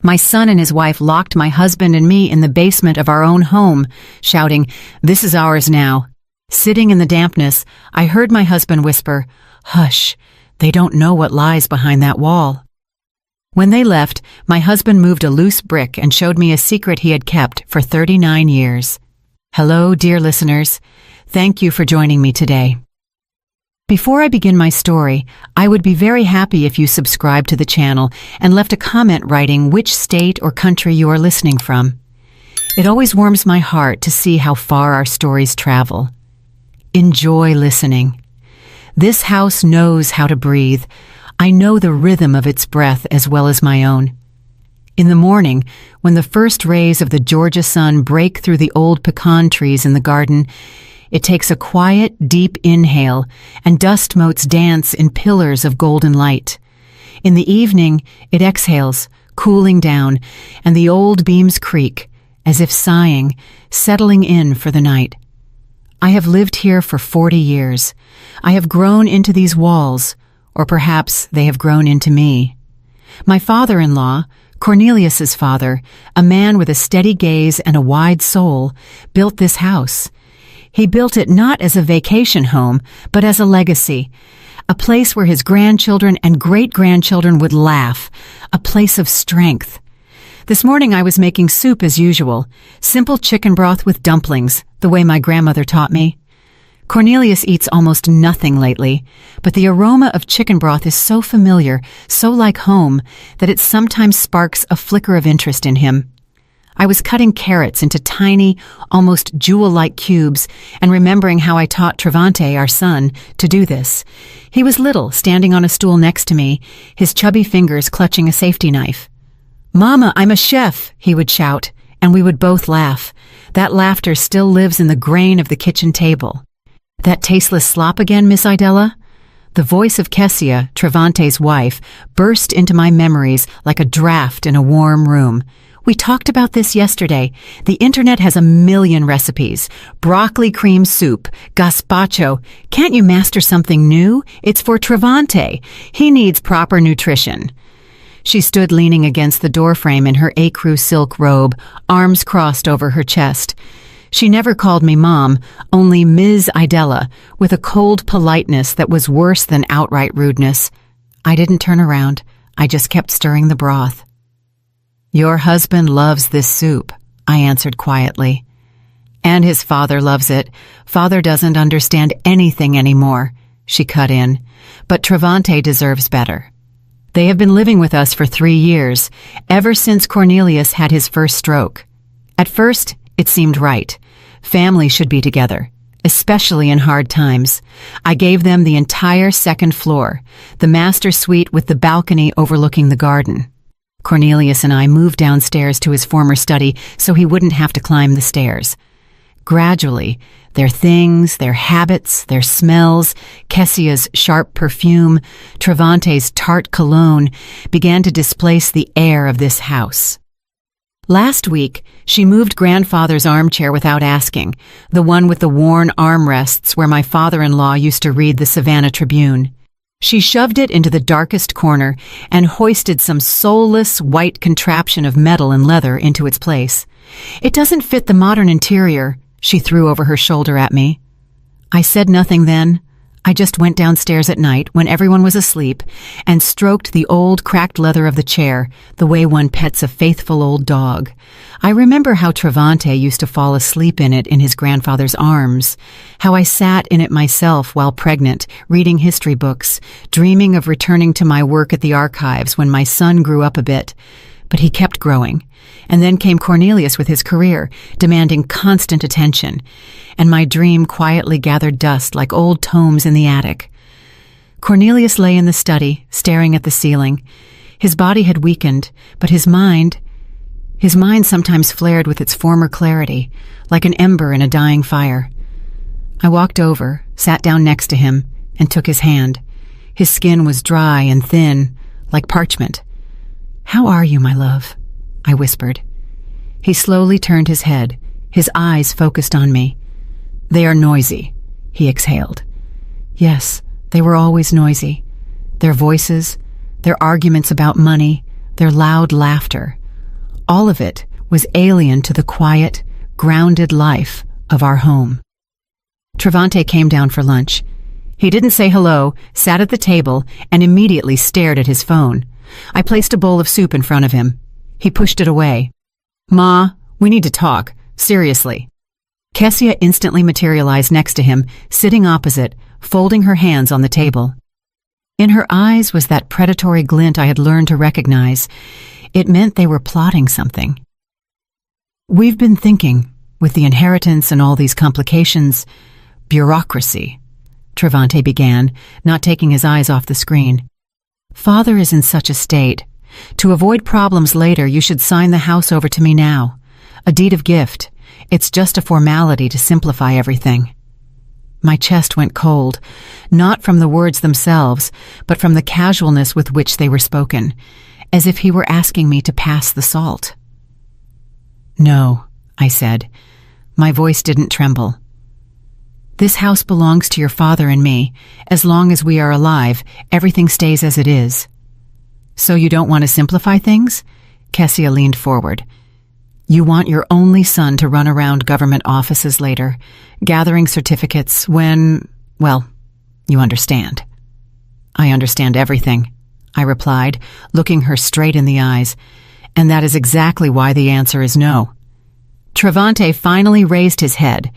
My son and his wife locked my husband and me in the basement of our own home, shouting, "This is ours now." Sitting in the dampness, I heard my husband whisper, "Hush, they don't know what lies behind that wall." When they left, my husband moved a loose brick and showed me a secret he had kept for 39 years. Hello, dear listeners. Thank you for joining me today. Before I begin my story, I would be very happy if you subscribed to the channel and left a comment writing which state or country you are listening from. It always warms my heart to see how far our stories travel. Enjoy listening. This house knows how to breathe. I know the rhythm of its breath as well as my own. In the morning, when the first rays of the Georgia sun break through the old pecan trees in the garden, it takes a quiet, deep inhale, and dust motes dance in pillars of golden light. In the evening, it exhales, cooling down, and the old beams creak, as if sighing, settling in for the night. I have lived here for 40 years. I have grown into these walls, or perhaps they have grown into me. My father-in-law, Cornelius's father, a man with a steady gaze and a wide soul, built this house. He built it not as a vacation home, but as a legacy, a place where his grandchildren and great-grandchildren would laugh, a place of strength. This morning I was making soup as usual, simple chicken broth with dumplings, the way my grandmother taught me. Cornelius eats almost nothing lately, but the aroma of chicken broth is so familiar, so like home, that it sometimes sparks a flicker of interest in him. I was cutting carrots into tiny, almost jewel-like cubes and remembering how I taught Travante, our son, to do this. He was little, standing on a stool next to me, his chubby fingers clutching a safety knife. "Mama, I'm a chef," he would shout, and we would both laugh. That laughter still lives in the grain of the kitchen table. "That tasteless slop again, Miss Idella?" The voice of Kessia, Travante's wife, burst into my memories like a draft in a warm room. "We talked about this yesterday. The internet has a million recipes. Broccoli cream soup, gazpacho. Can't you master something new? It's for Travante. He needs proper nutrition." She stood leaning against the doorframe in her ecru silk robe, arms crossed over her chest. She never called me Mom, only Ms. Idella, with a cold politeness that was worse than outright rudeness. I didn't turn around. I just kept stirring the broth. "Your husband loves this soup," I answered quietly. "And his father loves it. Father doesn't understand anything anymore," she cut in. "But Travante deserves better. They have been living with us for 3 years, ever since Cornelius had his first stroke. At first, it seemed right. Family should be together, especially in hard times. I gave them the entire second floor, the master suite with the balcony overlooking the garden. Cornelius and I moved downstairs to his former study so he wouldn't have to climb the stairs. Gradually, their things, their habits, their smells, Kessia's sharp perfume, Travante's tart cologne, began to displace the air of this house. Last week, she moved grandfather's armchair without asking, the one with the worn armrests where my father-in-law used to read the Savannah Tribune. She shoved it into the darkest corner and hoisted some soulless white contraption of metal and leather into its place. "It doesn't fit the modern interior," she threw over her shoulder at me. I said nothing then. I just went downstairs at night when everyone was asleep and stroked the old cracked leather of the chair the way one pets a faithful old dog. I remember how Travante used to fall asleep in it in his grandfather's arms, how I sat in it myself while pregnant, reading history books, dreaming of returning to my work at the archives when my son grew up a bit. But he kept growing. And then came Cornelius with his career, demanding constant attention, and my dream quietly gathered dust like old tomes in the attic. Cornelius lay in the study, staring at the ceiling. His body had weakened, but his mind sometimes flared with its former clarity, like an ember in a dying fire. I walked over, sat down next to him, and took his hand. His skin was dry and thin, like parchment. "How are you, my love?" I whispered. He slowly turned his head, his eyes focused on me. "They are noisy," he exhaled. Yes, they were always noisy. Their voices, their arguments about money, their loud laughter, All of it was alien to the quiet, grounded life of our home. Trevante came down for lunch. He didn't say hello, sat at the table, and immediately stared at his phone. I placed a bowl of soup in front of him. He pushed it away. "Ma, we need to talk. Seriously." Kessia instantly materialized next to him, sitting opposite, folding her hands on the table. In her eyes was that predatory glint I had learned to recognize. It meant they were plotting something. "We've been thinking, with the inheritance and all these complications, bureaucracy," Trevante began, not taking his eyes off the screen. "Father is in such a state. To avoid problems later, you should sign the house over to me now. A deed of gift. It's just a formality to simplify everything." My chest went cold, not from the words themselves, but from the casualness with which they were spoken, as if he were asking me to pass the salt. "No," I said. My voice didn't tremble. "This house belongs to your father and me. As long as we are alive, everything stays as it is." "So you don't want to simplify things?" Kessia leaned forward. "You want your only son to run around government offices later, gathering certificates when, well, you understand." "I understand everything," I replied, looking her straight in the eyes, "and that is exactly why the answer is no." Trevante finally raised his head.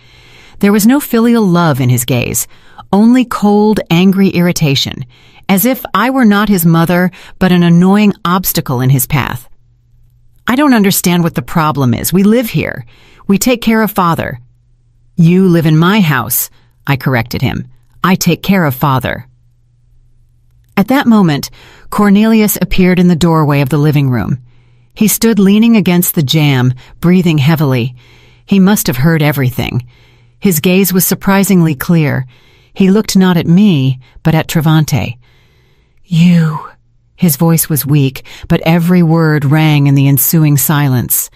There was no filial love in his gaze, only cold, angry irritation, as if I were not his mother, but an annoying obstacle in his path. "I don't understand what the problem is. We live here. We take care of Father." "You live in my house," I corrected him. "I take care of Father." At that moment, Cornelius appeared in the doorway of the living room. He stood leaning against the jamb, breathing heavily. He must have heard everything. His gaze was surprisingly clear. He looked not at me, but at Trevante. "You..." His voice was weak, but every word rang in the ensuing silence.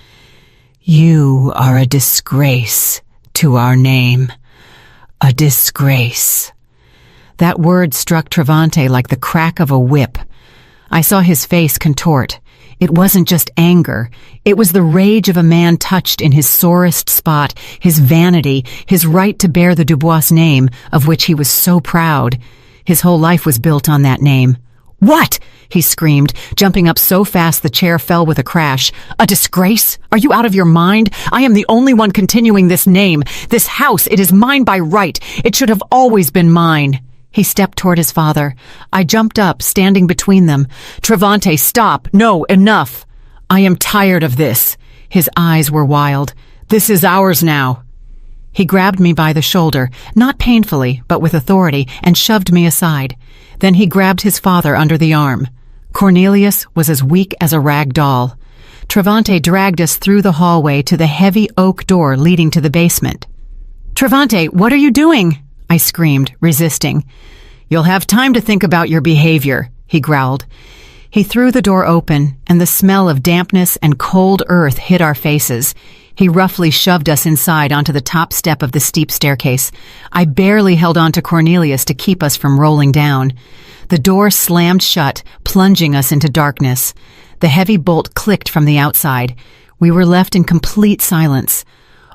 "You are a disgrace to our name. A disgrace." That word struck Trevante like the crack of a whip. I saw his face contort. It wasn't just anger. It was the rage of a man touched in his sorest spot, his vanity, his right to bear the Dubois name, of which he was so proud. His whole life was built on that name. "What?" he screamed, jumping up so fast the chair fell with a crash. "A disgrace? Are you out of your mind? I am the only one continuing this name. This house, it is mine by right. It should have always been mine." He stepped toward his father. I jumped up, standing between them. "Trevante, stop! No, enough! I am tired of this." His eyes were wild. "This is ours now." He grabbed me by the shoulder, not painfully, but with authority, and shoved me aside. Then he grabbed his father under the arm. Cornelius was as weak as a rag doll. Trevante dragged us through the hallway to the heavy oak door leading to the basement. "Trevante, what are you doing?" I screamed, resisting. "You'll have time to think about your behavior," he growled. He threw the door open, and the smell of dampness and cold earth hit our faces. He roughly shoved us inside onto the top step of the steep staircase. I barely held on to Cornelius to keep us from rolling down. The door slammed shut, plunging us into darkness. The heavy bolt clicked from the outside. We were left in complete silence.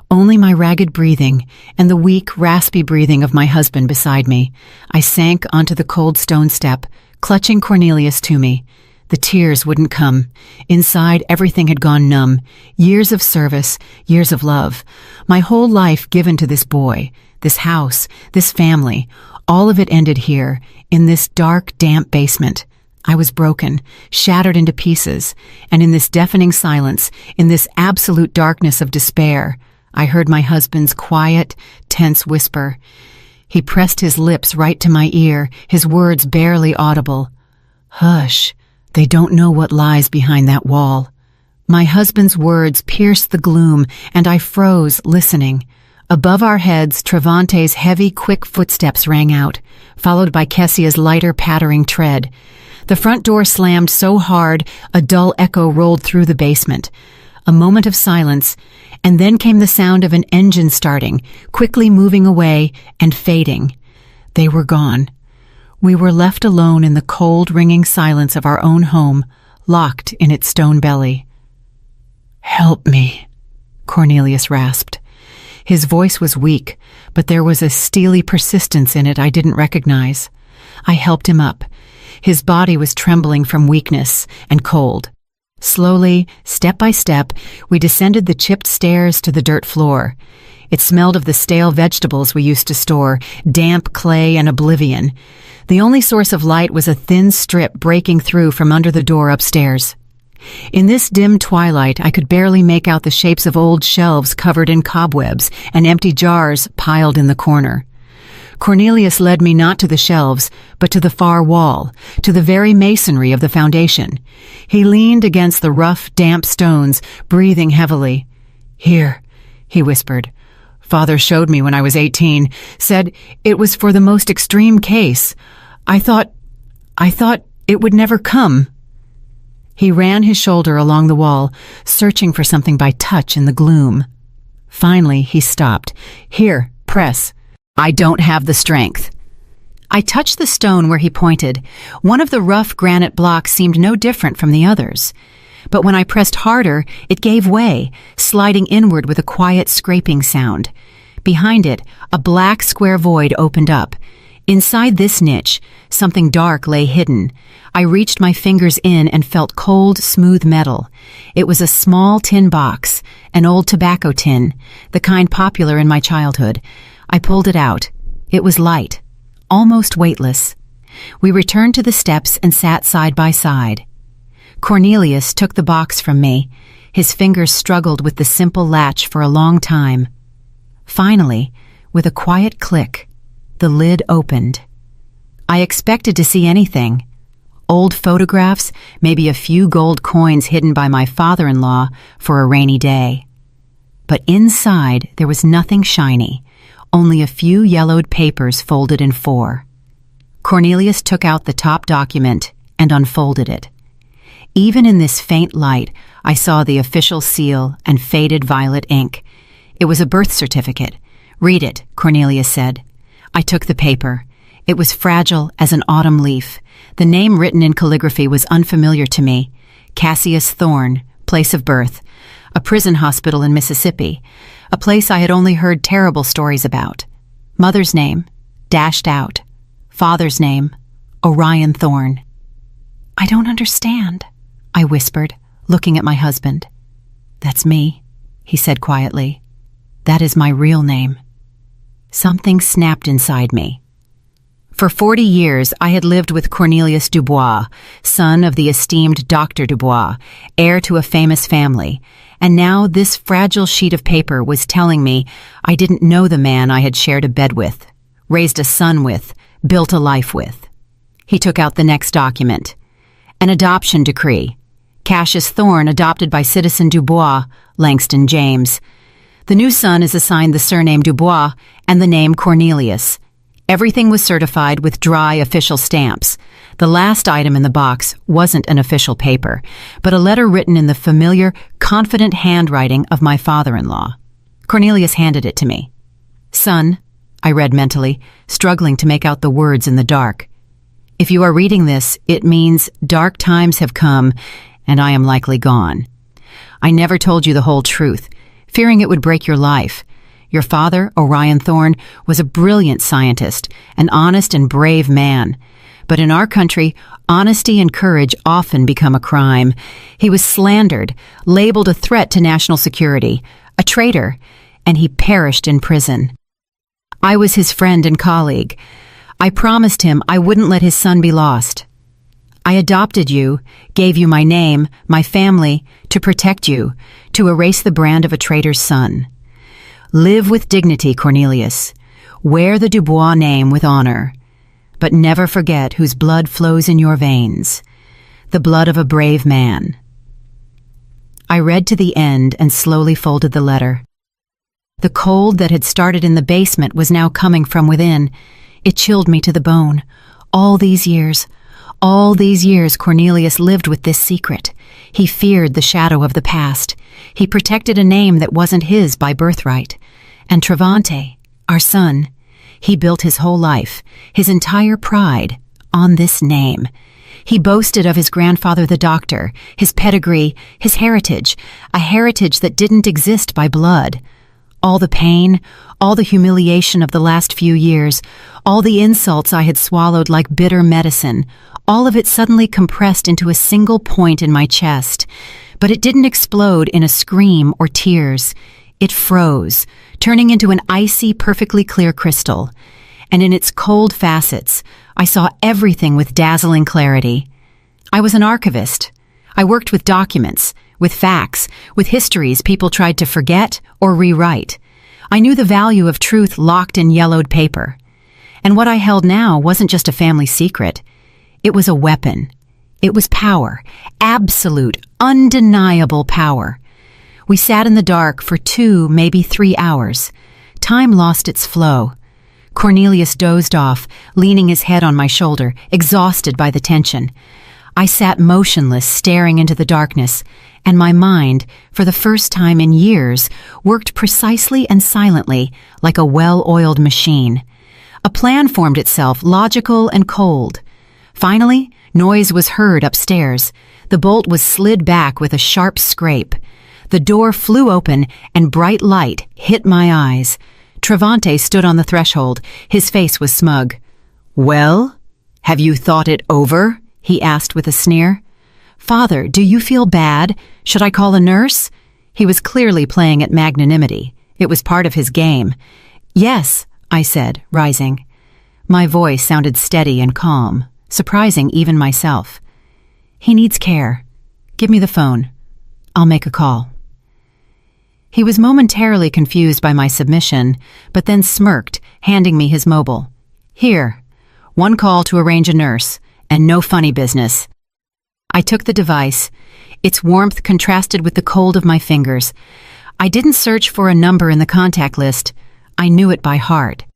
Only my ragged breathing and the weak, raspy breathing of my husband beside me. I sank onto the cold stone step, clutching Cornelius to me. The tears wouldn't come. Inside, everything had gone numb. Years of service, years of love. My whole life given to this boy, this house, this family. All of it ended here, in this dark, damp basement. I was broken, shattered into pieces, and in this deafening silence, in this absolute darkness of despair, I heard my husband's quiet, tense whisper. He pressed his lips right to my ear, his words barely audible. "Hush. They don't know what lies behind that wall." My husband's words pierced the gloom, and I froze, listening. Above our heads, Trevante's heavy, quick footsteps rang out, followed by Kessia's lighter, pattering tread. The front door slammed so hard, a dull echo rolled through the basement. A moment of silence, and then came the sound of an engine starting, quickly moving away and fading. They were gone. We were left alone in the cold, ringing silence of our own home, locked in its stone belly. "Help me," Cornelius rasped. His voice was weak, but there was a steely persistence in it I didn't recognize. I helped him up. His body was trembling from weakness and cold. Slowly, step by step, we descended the chipped stairs to the dirt floor. It smelled of the stale vegetables we used to store, damp clay and oblivion. The only source of light was a thin strip breaking through from under the door upstairs. In this dim twilight, I could barely make out the shapes of old shelves covered in cobwebs and empty jars piled in the corner. Cornelius led me not to the shelves, but to the far wall, to the very masonry of the foundation. He leaned against the rough, damp stones, breathing heavily. "Here," he whispered. "Father showed me when I was 18, said it was for the most extreme case. I thought it would never come." He ran his shoulder along the wall, searching for something by touch in the gloom. Finally, he stopped. "Here, press." "I don't have the strength." I touched the stone where he pointed. One of the rough granite blocks seemed no different from the others. But when I pressed harder, it gave way, sliding inward with a quiet scraping sound. Behind it, a black square void opened up. Inside this niche, something dark lay hidden. I reached my fingers in and felt cold, smooth metal. It was a small tin box, an old tobacco tin, the kind popular in my childhood. I pulled it out. It was light, almost weightless. We returned to the steps and sat side by side. Cornelius took the box from me. His fingers struggled with the simple latch for a long time. Finally, with a quiet click, the lid opened. I expected to see anything. Old photographs, maybe a few gold coins hidden by my father-in-law for a rainy day. But inside there was nothing shiny, only a few yellowed papers folded in four. Cornelius took out the top document and unfolded it. Even in this faint light, I saw the official seal and faded violet ink. It was a birth certificate. "Read it," Cornelius said. I took the paper. It was fragile as an autumn leaf. The name written in calligraphy was unfamiliar to me. Cassius Thorne, place of birth. A prison hospital in Mississippi. A place I had only heard terrible stories about. Mother's name, dashed out. Father's name, Orion Thorne. "I don't understand," I whispered, looking at my husband. "That's me," he said quietly. "That is my real name." Something snapped inside me. For 40 years, I had lived with Cornelius Dubois, son of the esteemed Dr. Dubois, heir to a famous family, and now this fragile sheet of paper was telling me I didn't know the man I had shared a bed with, raised a son with, built a life with. He took out the next document. An adoption decree. Cassius Thorne adopted by citizen Dubois, Langston James. The new son is assigned the surname Dubois and the name Cornelius. Everything was certified with dry official stamps. The last item in the box wasn't an official paper, but a letter written in the familiar, confident handwriting of my father-in-law. Cornelius handed it to me. "Son," I read mentally, struggling to make out the words in the dark. "If you are reading this, it means dark times have come, and I am likely gone. I never told you the whole truth, fearing it would break your life. Your father, Orion Thorne, was a brilliant scientist, an honest and brave man. But in our country, honesty and courage often become a crime. He was slandered, labeled a threat to national security, a traitor, and he perished in prison. I was his friend and colleague. I promised him I wouldn't let his son be lost. I adopted you, gave you my name, my family, to protect you, to erase the brand of a traitor's son. Live with dignity, Cornelius. Wear the Dubois name with honor. But never forget whose blood flows in your veins. The blood of a brave man." I read to the end and slowly folded the letter. The cold that had started in the basement was now coming from within. It chilled me to the bone. All these years Cornelius lived with this secret. He feared the shadow of the past. He protected a name that wasn't his by birthright. And Travante, our son, he built his whole life, his entire pride, on this name. He boasted of his grandfather the doctor, his pedigree, his heritage, a heritage that didn't exist by blood. All the pain, all the humiliation of the last few years, all the insults I had swallowed like bitter medicine, all of it suddenly compressed into a single point in my chest. But it didn't explode in a scream or tears. It froze, turning into an icy, perfectly clear crystal. And in its cold facets, I saw everything with dazzling clarity. I was an archivist. I worked with documents, with facts, with histories people tried to forget or rewrite. I knew the value of truth locked in yellowed paper. And what I held now wasn't just a family secret. It was a weapon. It was power, absolute, undeniable power. We sat in the dark for 2, maybe 3 hours. Time lost its flow. Cornelius dozed off, leaning his head on my shoulder, exhausted by the tension. I sat motionless, staring into the darkness, and my mind, for the first time in years, worked precisely and silently, like a well-oiled machine. A plan formed itself, logical and cold. Finally, noise was heard upstairs. The bolt was slid back with a sharp scrape. The door flew open, and bright light hit my eyes. Travante stood on the threshold. His face was smug. "Well, have you thought it over?" he asked with a sneer. "Father, do you feel bad? Should I call a nurse?" He was clearly playing at magnanimity. It was part of his game. "Yes," I said, rising. My voice sounded steady and calm, surprising even myself. "He needs care. Give me the phone. I'll make a call." He was momentarily confused by my submission, but then smirked, handing me his mobile. "Here, 1 call to arrange a nurse, and no funny business." I took the device. Its warmth contrasted with the cold of my fingers. I didn't search for a number in the contact list. I knew it by heart.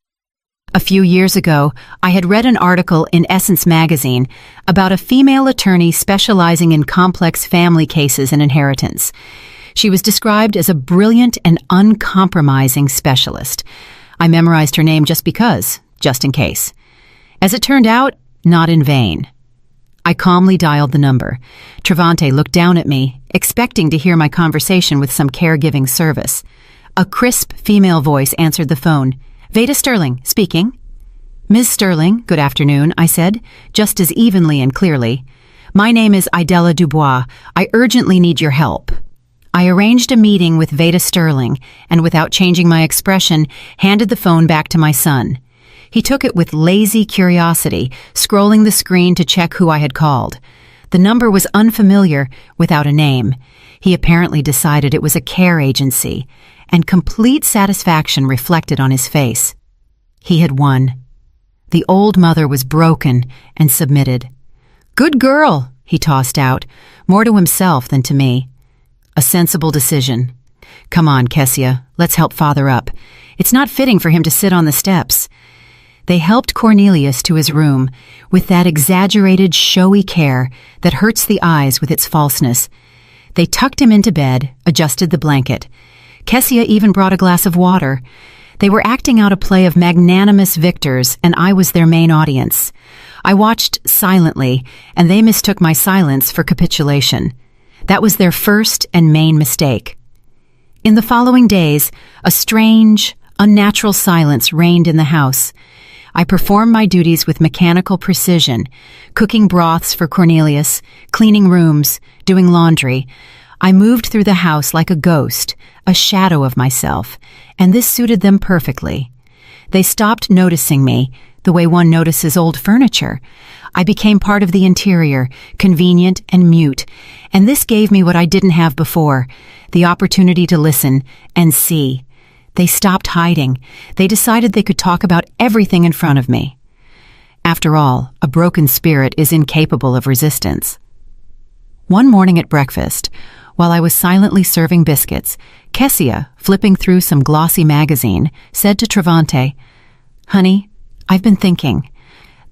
A few years ago, I had read an article in Essence magazine about a female attorney specializing in complex family cases and inheritance. She was described as a brilliant and uncompromising specialist. I memorized her name just because, just in case. As it turned out, not in vain. I calmly dialed the number. Travante looked down at me, expecting to hear my conversation with some caregiving service. A crisp female voice answered the phone. "Veda Sterling, speaking." "Ms. Sterling, good afternoon," I said, just as evenly and clearly. "My name is Idella Dubois. I urgently need your help." I arranged a meeting with Veda Sterling, and without changing my expression, handed the phone back to my son. He took it with lazy curiosity, scrolling the screen to check who I had called. The number was unfamiliar, without a name. He apparently decided it was a care agency, and complete satisfaction reflected on his face. He had won. The old mother was broken and submitted. "Good girl," he tossed out, more to himself than to me. A sensible decision. "Come on, Kessia, let's help Father up. It's not fitting for him to sit on the steps." They helped Cornelius to his room with that exaggerated, showy care that hurts the eyes with its falseness. They tucked him into bed, adjusted the blanket. Kessia even brought a glass of water. They were acting out a play of magnanimous victors, and I was their main audience. I watched silently, and they mistook my silence for capitulation. That was their first and main mistake. In the following days, a strange, unnatural silence reigned in the house. I performed my duties with mechanical precision, cooking broths for Cornelius, cleaning rooms, doing laundry. I moved through the house like a ghost, a shadow of myself, and this suited them perfectly. They stopped noticing me the way one notices old furniture. I became part of the interior, convenient and mute, and this gave me what I didn't have before, the opportunity to listen and see. They stopped hiding. They decided they could talk about everything in front of me. After all, a broken spirit is incapable of resistance. One morning at breakfast, while I was silently serving biscuits, Kessia, flipping through some glossy magazine, said to Travante, "Honey, I've been thinking.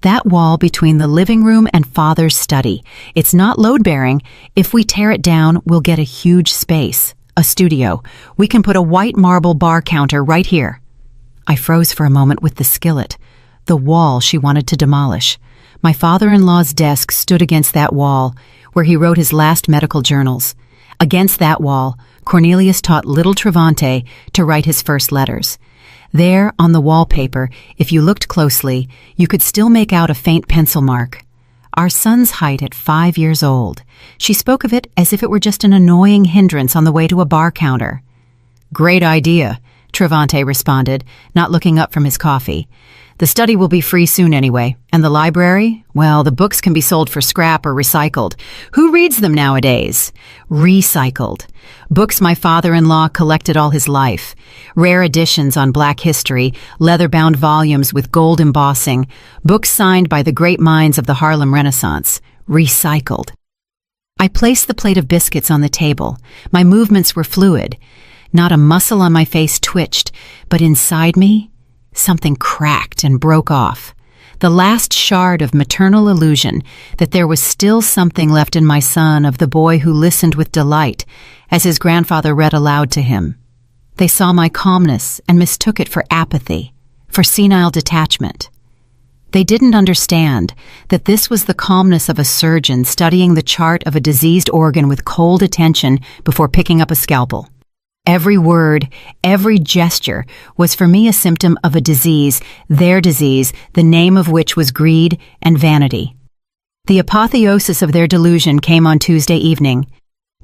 That wall between the living room and Father's study, it's not load-bearing. If we tear it down, we'll get a huge space, a studio. We can put a white marble bar counter right here." I froze for a moment with the skillet, the wall she wanted to demolish. My father-in-law's desk stood against that wall, where he wrote his last medical journals. Against that wall, Cornelius taught little Travante to write his first letters. There, on the wallpaper, if you looked closely, you could still make out a faint pencil mark. Our son's height at 5 years old. She spoke of it as if it were just an annoying hindrance on the way to a bar counter. "Great idea," Travante responded, not looking up from his coffee. "The study will be free soon anyway, and the library? Well, the books can be sold for scrap or recycled. Who reads them nowadays? Recycled. Books my father-in-law collected all his life. Rare editions on Black history, leather-bound volumes with gold embossing, books signed by the great minds of the Harlem Renaissance. Recycled." I placed the plate of biscuits on the table. My movements were fluid. Not a muscle on my face twitched, but inside me, something cracked and broke off. The last shard of maternal illusion that there was still something left in my son of the boy who listened with delight as his grandfather read aloud to him. They saw my calmness and mistook it for apathy, for senile detachment. They didn't understand that this was the calmness of a surgeon studying the chart of a diseased organ with cold attention before picking up a scalpel. Every word, every gesture was for me a symptom of a disease, their disease, the name of which was greed and vanity. The apotheosis of their delusion came on Tuesday evening.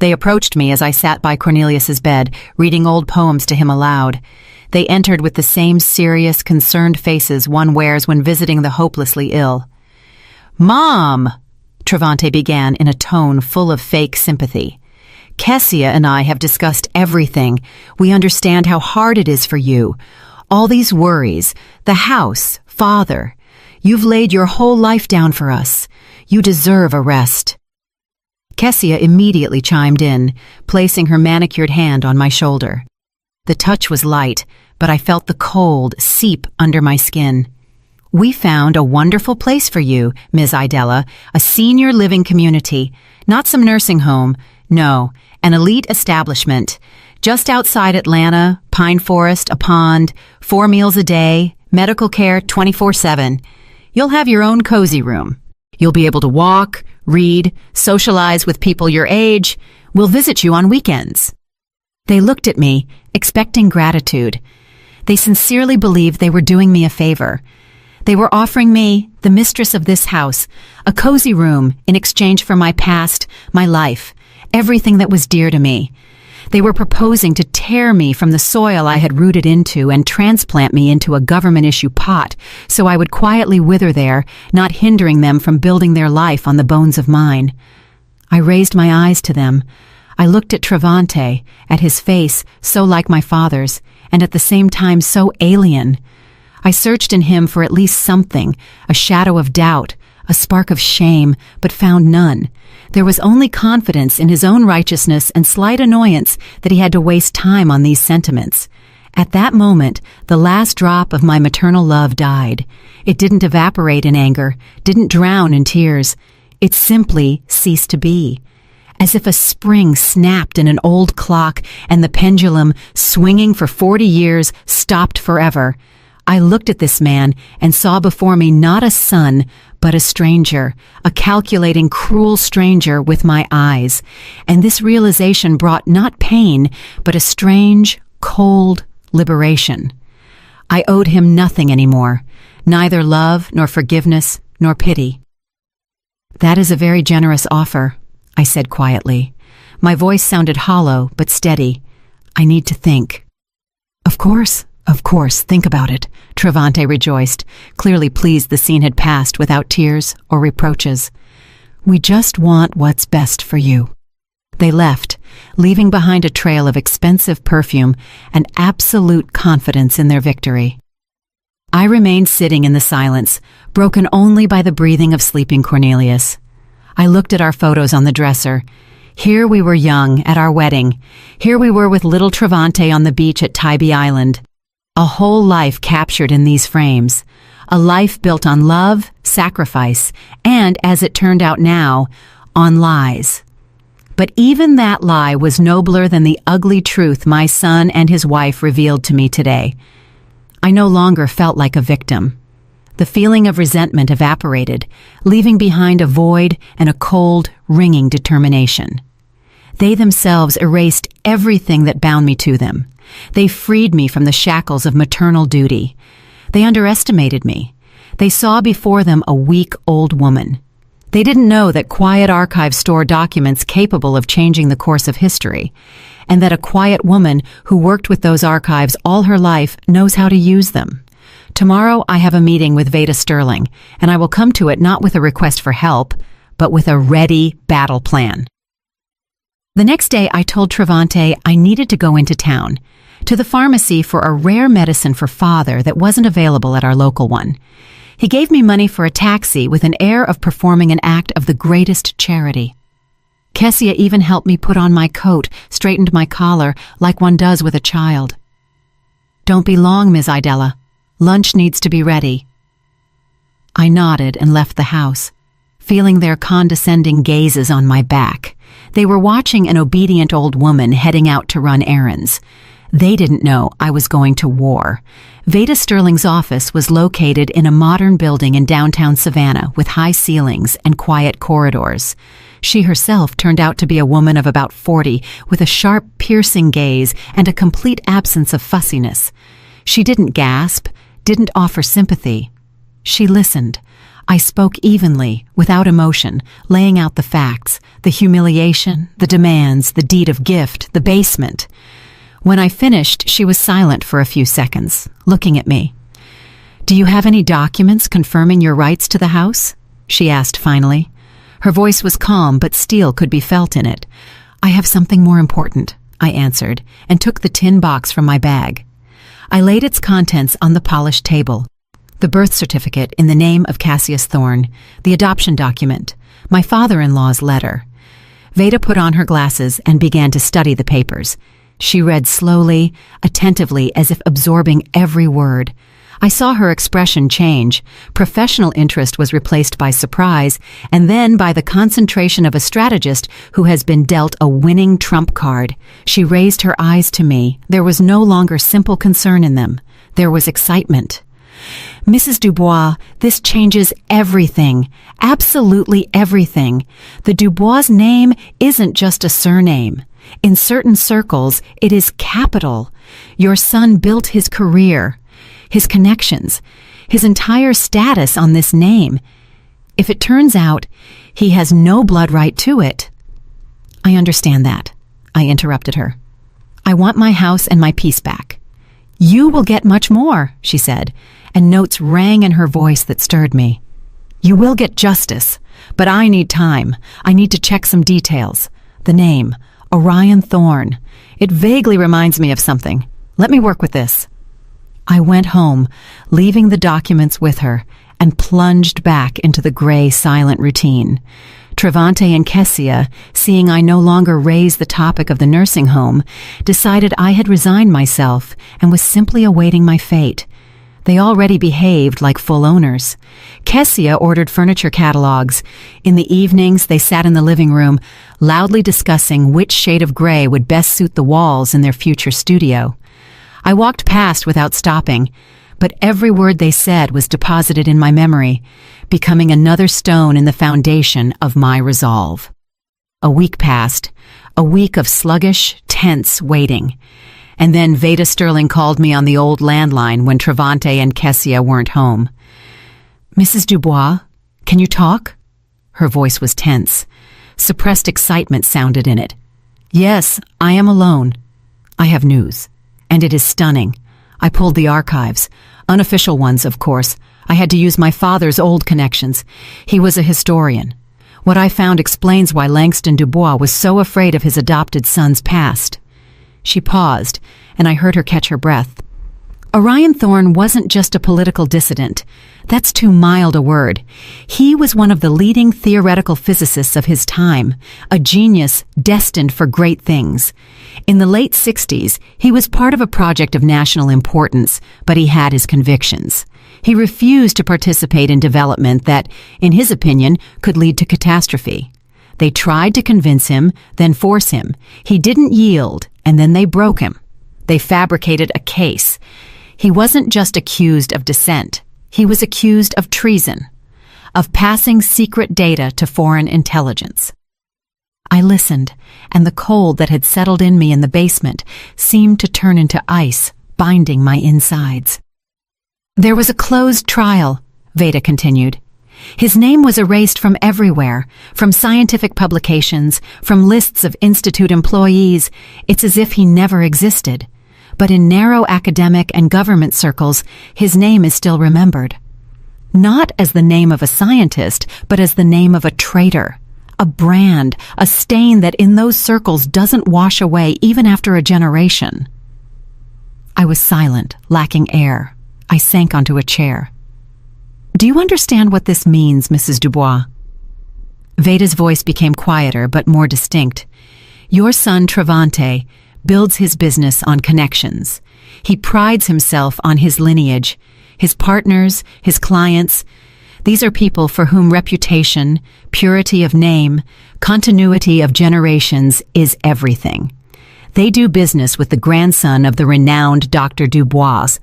They approached me as I sat by Cornelius's bed, reading old poems to him aloud. They entered with the same serious, concerned faces one wears when visiting the hopelessly ill. "Mom!" Travante began in a tone full of fake sympathy. "Kessia and I have discussed everything. We understand how hard it is for you. All these worries, the house, father. You've laid your whole life down for us. You deserve a rest." Kessia immediately chimed in, placing her manicured hand on my shoulder. The touch was light, but I felt the cold seep under my skin. "We found a wonderful place for you, Ms. Idella, a senior living community, not some nursing home. No, an elite establishment. Just outside Atlanta, pine forest, a pond, 4 meals a day, medical care 24/7. You'll have your own cozy room. You'll be able to walk, read, socialize with people your age. We'll visit you on weekends." They looked at me, expecting gratitude. They sincerely believed they were doing me a favor. They were offering me, the mistress of this house, a cozy room in exchange for my past, my life, everything that was dear to me. They were proposing to tear me from the soil I had rooted into and transplant me into a government-issue pot, so I would quietly wither there, not hindering them from building their life on the bones of mine. I raised my eyes to them. I looked at Travante, at his face so like my father's, and at the same time so alien. I searched in him for at least something, a shadow of doubt, a spark of shame, but found none. There was only confidence in his own righteousness and slight annoyance that he had to waste time on these sentiments. At that moment, the last drop of my maternal love died. It didn't evaporate in anger, didn't drown in tears. It simply ceased to be. As if a spring snapped in an old clock and the pendulum, swinging for 40 years, stopped forever. I looked at this man and saw before me not a son, but a stranger, a calculating, cruel stranger with my eyes. And this realization brought not pain, but a strange, cold liberation. I owed him nothing anymore, neither love, nor forgiveness, nor pity. "That is a very generous offer," I said quietly. My voice sounded hollow, but steady. "I need to think." Of course, think about it," Travante rejoiced, clearly pleased the scene had passed without tears or reproaches. "We just want what's best for you." They left, leaving behind a trail of expensive perfume and absolute confidence in their victory. I remained sitting in the silence, broken only by the breathing of sleeping Cornelius. I looked at our photos on the dresser. Here we were young, at our wedding. Here we were with little Travante on the beach at Tybee Island. A whole life captured in these frames. A life built on love, sacrifice, and, as it turned out now, on lies. But even that lie was nobler than the ugly truth my son and his wife revealed to me today. I no longer felt like a victim. The feeling of resentment evaporated, leaving behind a void and a cold, ringing determination. They themselves erased everything that bound me to them. They freed me from the shackles of maternal duty. They underestimated me. They saw before them a weak old woman. They didn't know that quiet archives store documents capable of changing the course of history, and that a quiet woman who worked with those archives all her life knows how to use them. Tomorrow I have a meeting with Veda Sterling, and I will come to it not with a request for help, but with a ready battle plan. The next day I told Travante I needed to go into town, to the pharmacy for a rare medicine for father that wasn't available at our local one. He gave me money for a taxi with an air of performing an act of the greatest charity. Kessia even helped me put on my coat, straightened my collar, like one does with a child. "Don't be long, Ms. Idella. Lunch needs to be ready." I nodded and left the house, feeling their condescending gazes on my back. They were watching an obedient old woman heading out to run errands. They didn't know I was going to war. Veda Sterling's office was located in a modern building in downtown Savannah with high ceilings and quiet corridors. She herself turned out to be a woman of about 40 with a sharp, piercing gaze and a complete absence of fussiness. She didn't gasp, didn't offer sympathy. She listened. I spoke evenly, without emotion, laying out the facts, the humiliation, the demands, the deed of gift, the basement. When I finished, she was silent for a few seconds, looking at me. "Do you have any documents confirming your rights to the house?" she asked finally. Her voice was calm, but steel could be felt in it. "I have something more important," I answered, and took the tin box from my bag. I laid its contents on the polished table. The birth certificate in the name of Cassius Thorne, the adoption document, my father-in-law's letter. Veda put on her glasses and began to study the papers. She read slowly, attentively, as if absorbing every word. I saw her expression change. Professional interest was replaced by surprise, and then by the concentration of a strategist who has been dealt a winning trump card. She raised her eyes to me. There was no longer simple concern in them. There was excitement. "Mrs. Dubois, this changes everything. Absolutely everything. The Dubois name isn't just a surname. In certain circles, it is capital. Your son built his career, his connections, his entire status on this name. If it turns out he has no blood right to it—" "I understand that," I interrupted her. "I want my house and my peace back." "You will get much more," she said, and notes rang in her voice that stirred me. "You will get justice, but I need time. I need to check some details. The name, Orion Thorne. It vaguely reminds me of something. Let me work with this." I went home, leaving the documents with her, and plunged back into the gray, silent routine. Travante and Kessia, seeing I no longer raised the topic of the nursing home, decided I had resigned myself and was simply awaiting my fate. They already behaved like full owners. Kessia ordered furniture catalogs. In the evenings, they sat in the living room, loudly discussing which shade of gray would best suit the walls in their future studio. I walked past without stopping, but every word they said was deposited in my memory, becoming another stone in the foundation of my resolve. A week passed, a week of sluggish, tense waiting. And then Veda Sterling called me on the old landline when Travante and Kessia weren't home. "Mrs. Dubois, can you talk?" Her voice was tense. Suppressed excitement sounded in it. "Yes, I am alone. I have news, and it is stunning. I pulled the archives, unofficial ones, of course. I had to use my father's old connections. He was a historian. What I found explains why Langston Dubois was so afraid of his adopted son's past." She paused, and I heard her catch her breath. Orion Thorne wasn't just a political dissident. That's too mild a word. He was one of the leading theoretical physicists of his time, a genius destined for great things. In the late 60s, he was part of a project of national importance, but he had his convictions. He refused to participate in development that, in his opinion, could lead to catastrophe. They tried to convince him, then force him. He didn't yield, and then they broke him. They fabricated a case. He wasn't just accused of dissent. He was accused of treason, of passing secret data to foreign intelligence. I listened, and the cold that had settled in me in the basement seemed to turn into ice, binding my insides. There was a closed trial, Veda continued. His name was erased from everywhere, from scientific publications, from lists of institute employees. It's as if he never existed. But in narrow academic and government circles, his name is still remembered. Not as the name of a scientist, but as the name of a traitor, a brand, a stain that in those circles doesn't wash away even after a generation. I was silent, lacking air. I sank onto a chair. Do you understand what this means, Mrs. Dubois? Veda's voice became quieter but more distinct. Your son Travante builds his business on connections. He prides himself on his lineage, his partners, his clients. These are people for whom reputation, purity of name, continuity of generations is everything. They do business with the grandson of the renowned Dr. Dubois.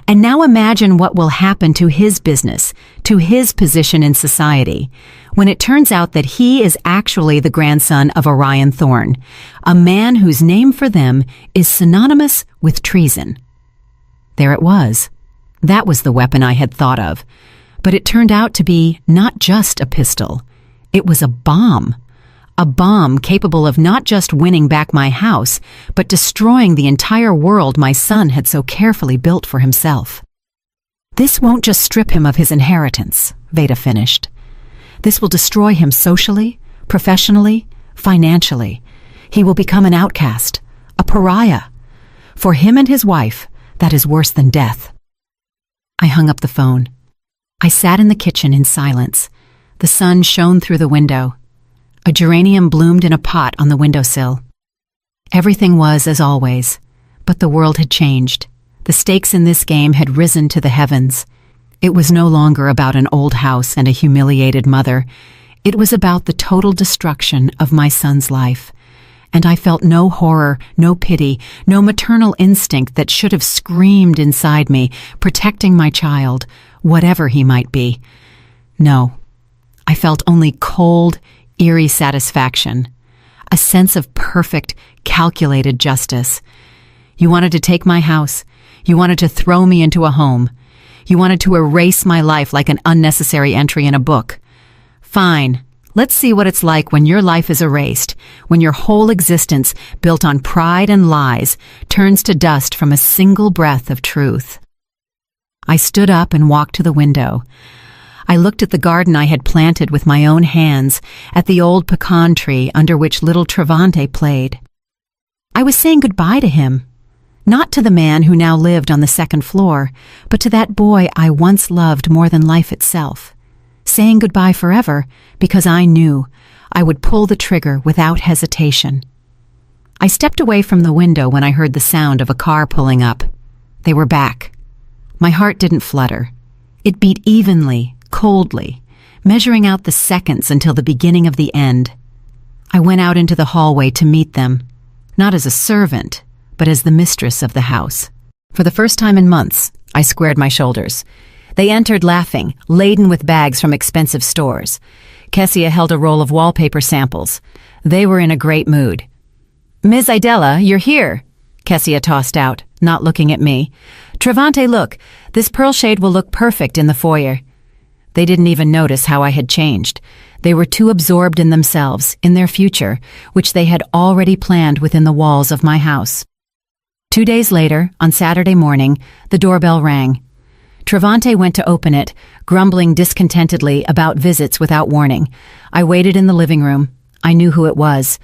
And now imagine what will happen to his business, to his position in society, when it turns out that he is actually the grandson of Orion Thorne, a man whose name for them is synonymous with treason. There it was. That was the weapon I had thought of. But it turned out to be not just a pistol. It was a bomb capable of not just winning back my house, but destroying the entire world my son had so carefully built for himself. This won't just strip him of his inheritance, Veda finished. This will destroy him socially, professionally, financially. He will become an outcast, a pariah. For him and his wife, that is worse than death. I hung up the phone. I sat in the kitchen in silence. The sun shone through the window. A geranium bloomed in a pot on the windowsill. Everything was as always, but the world had changed. The stakes in this game had risen to the heavens. It was no longer about an old house and a humiliated mother. It was about the total destruction of my son's life. And I felt no horror, no pity, no maternal instinct that should have screamed inside me, protecting my child, whatever he might be. No, I felt only cold, eerie satisfaction, a sense of perfect, calculated justice. You wanted to take my house. You wanted to throw me into a home. You wanted to erase my life like an unnecessary entry in a book. Fine. Let's see what it's like when your life is erased, when your whole existence, built on pride and lies, turns to dust from a single breath of truth. I stood up and walked to the window. I looked at the garden I had planted with my own hands, at the old pecan tree under which little Travante played. I was saying goodbye to him, not to the man who now lived on the second floor, but to that boy I once loved more than life itself. Saying goodbye forever because I knew I would pull the trigger without hesitation. I stepped away from the window when I heard the sound of a car pulling up. They were back. My heart didn't flutter. It beat evenly, coldly, measuring out the seconds until the beginning of the end. I went out into the hallway to meet them, not as a servant, but as the mistress of the house. For the first time in months, I squared my shoulders. They entered laughing, laden with bags from expensive stores. Kessia held a roll of wallpaper samples. They were in a great mood. Ms. Idella, you're here, Kessia tossed out, not looking at me. Travante, look, this pearl shade will look perfect in the foyer. They didn't even notice how I had changed. They were too absorbed in themselves, in their future, which they had already planned within the walls of my house. 2 days later, on Saturday morning, the doorbell rang. Travante went to open it, grumbling discontentedly about visits without warning. I waited in the living room. I knew who it was.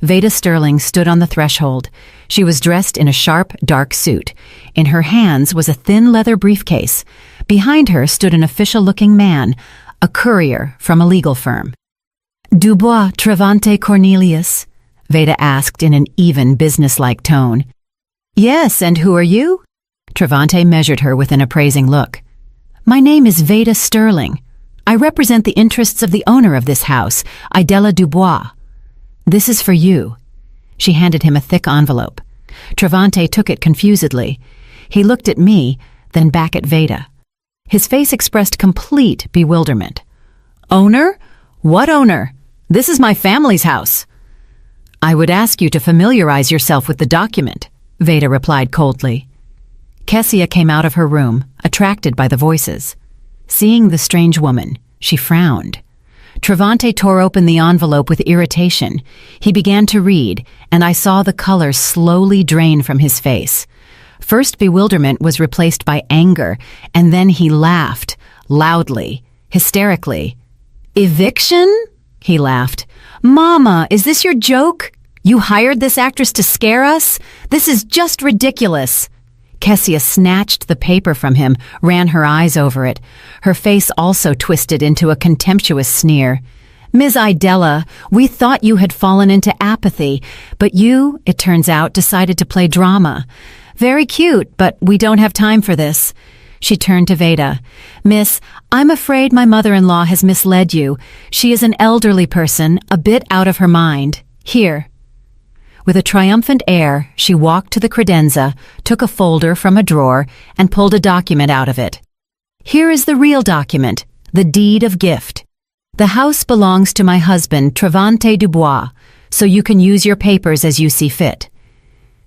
Veda Sterling stood on the threshold. She was dressed in a sharp, dark suit. In her hands was a thin leather briefcase. Behind her stood an official-looking man, a courier from a legal firm. Dubois Travante Cornelius? Veda asked in an even, businesslike tone. Yes, and who are you? Travante measured her with an appraising look. My name is Veda Sterling. I represent the interests of the owner of this house, Idella Dubois. This is for you. She handed him a thick envelope. Travante took it confusedly. He looked at me, then back at Veda. His face expressed complete bewilderment. "Owner? What owner? This is my family's house." "I would ask you to familiarize yourself with the document," Veda replied coldly. Kessia came out of her room, attracted by the voices. Seeing the strange woman, she frowned. Travante tore open the envelope with irritation. He began to read, and I saw the color slowly drain from his face. First bewilderment was replaced by anger, and then he laughed, loudly, hysterically. "Eviction?" he laughed. "Mama, is this your joke? You hired this actress to scare us? This is just ridiculous." Kessia snatched the paper from him, ran her eyes over it. Her face also twisted into a contemptuous sneer. "Ms. Idella, we thought you had fallen into apathy, but you, it turns out, decided to play drama. Very cute, but we don't have time for this." She turned to Veda. "Miss, I'm afraid my mother-in-law has misled you. She is an elderly person, a bit out of her mind. Here." With a triumphant air, she walked to the credenza, took a folder from a drawer, and pulled a document out of it. "Here is the real document, the deed of gift. The house belongs to my husband, Travante Dubois, so you can use your papers as you see fit."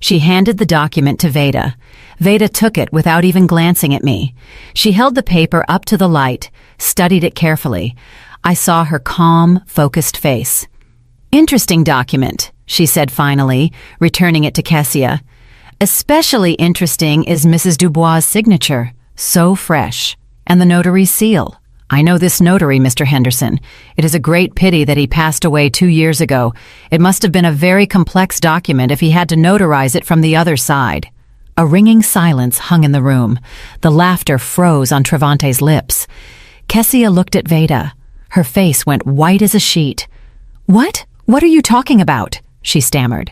She handed the document to Veda. Veda took it without even glancing at me. She held the paper up to the light, studied it carefully. I saw her calm, focused face. "Interesting document," she said finally, returning it to Kessia. "Especially interesting is Mrs. Dubois' signature, so fresh, and the notary's seal. I know this notary, Mr. Henderson. It is a great pity that he passed away 2 years ago. It must have been a very complex document if he had to notarize it from the other side." A ringing silence hung in the room. The laughter froze on Travante's lips. Kessia looked at Veda. Her face went white as a sheet. "What? What are you talking about?" she stammered.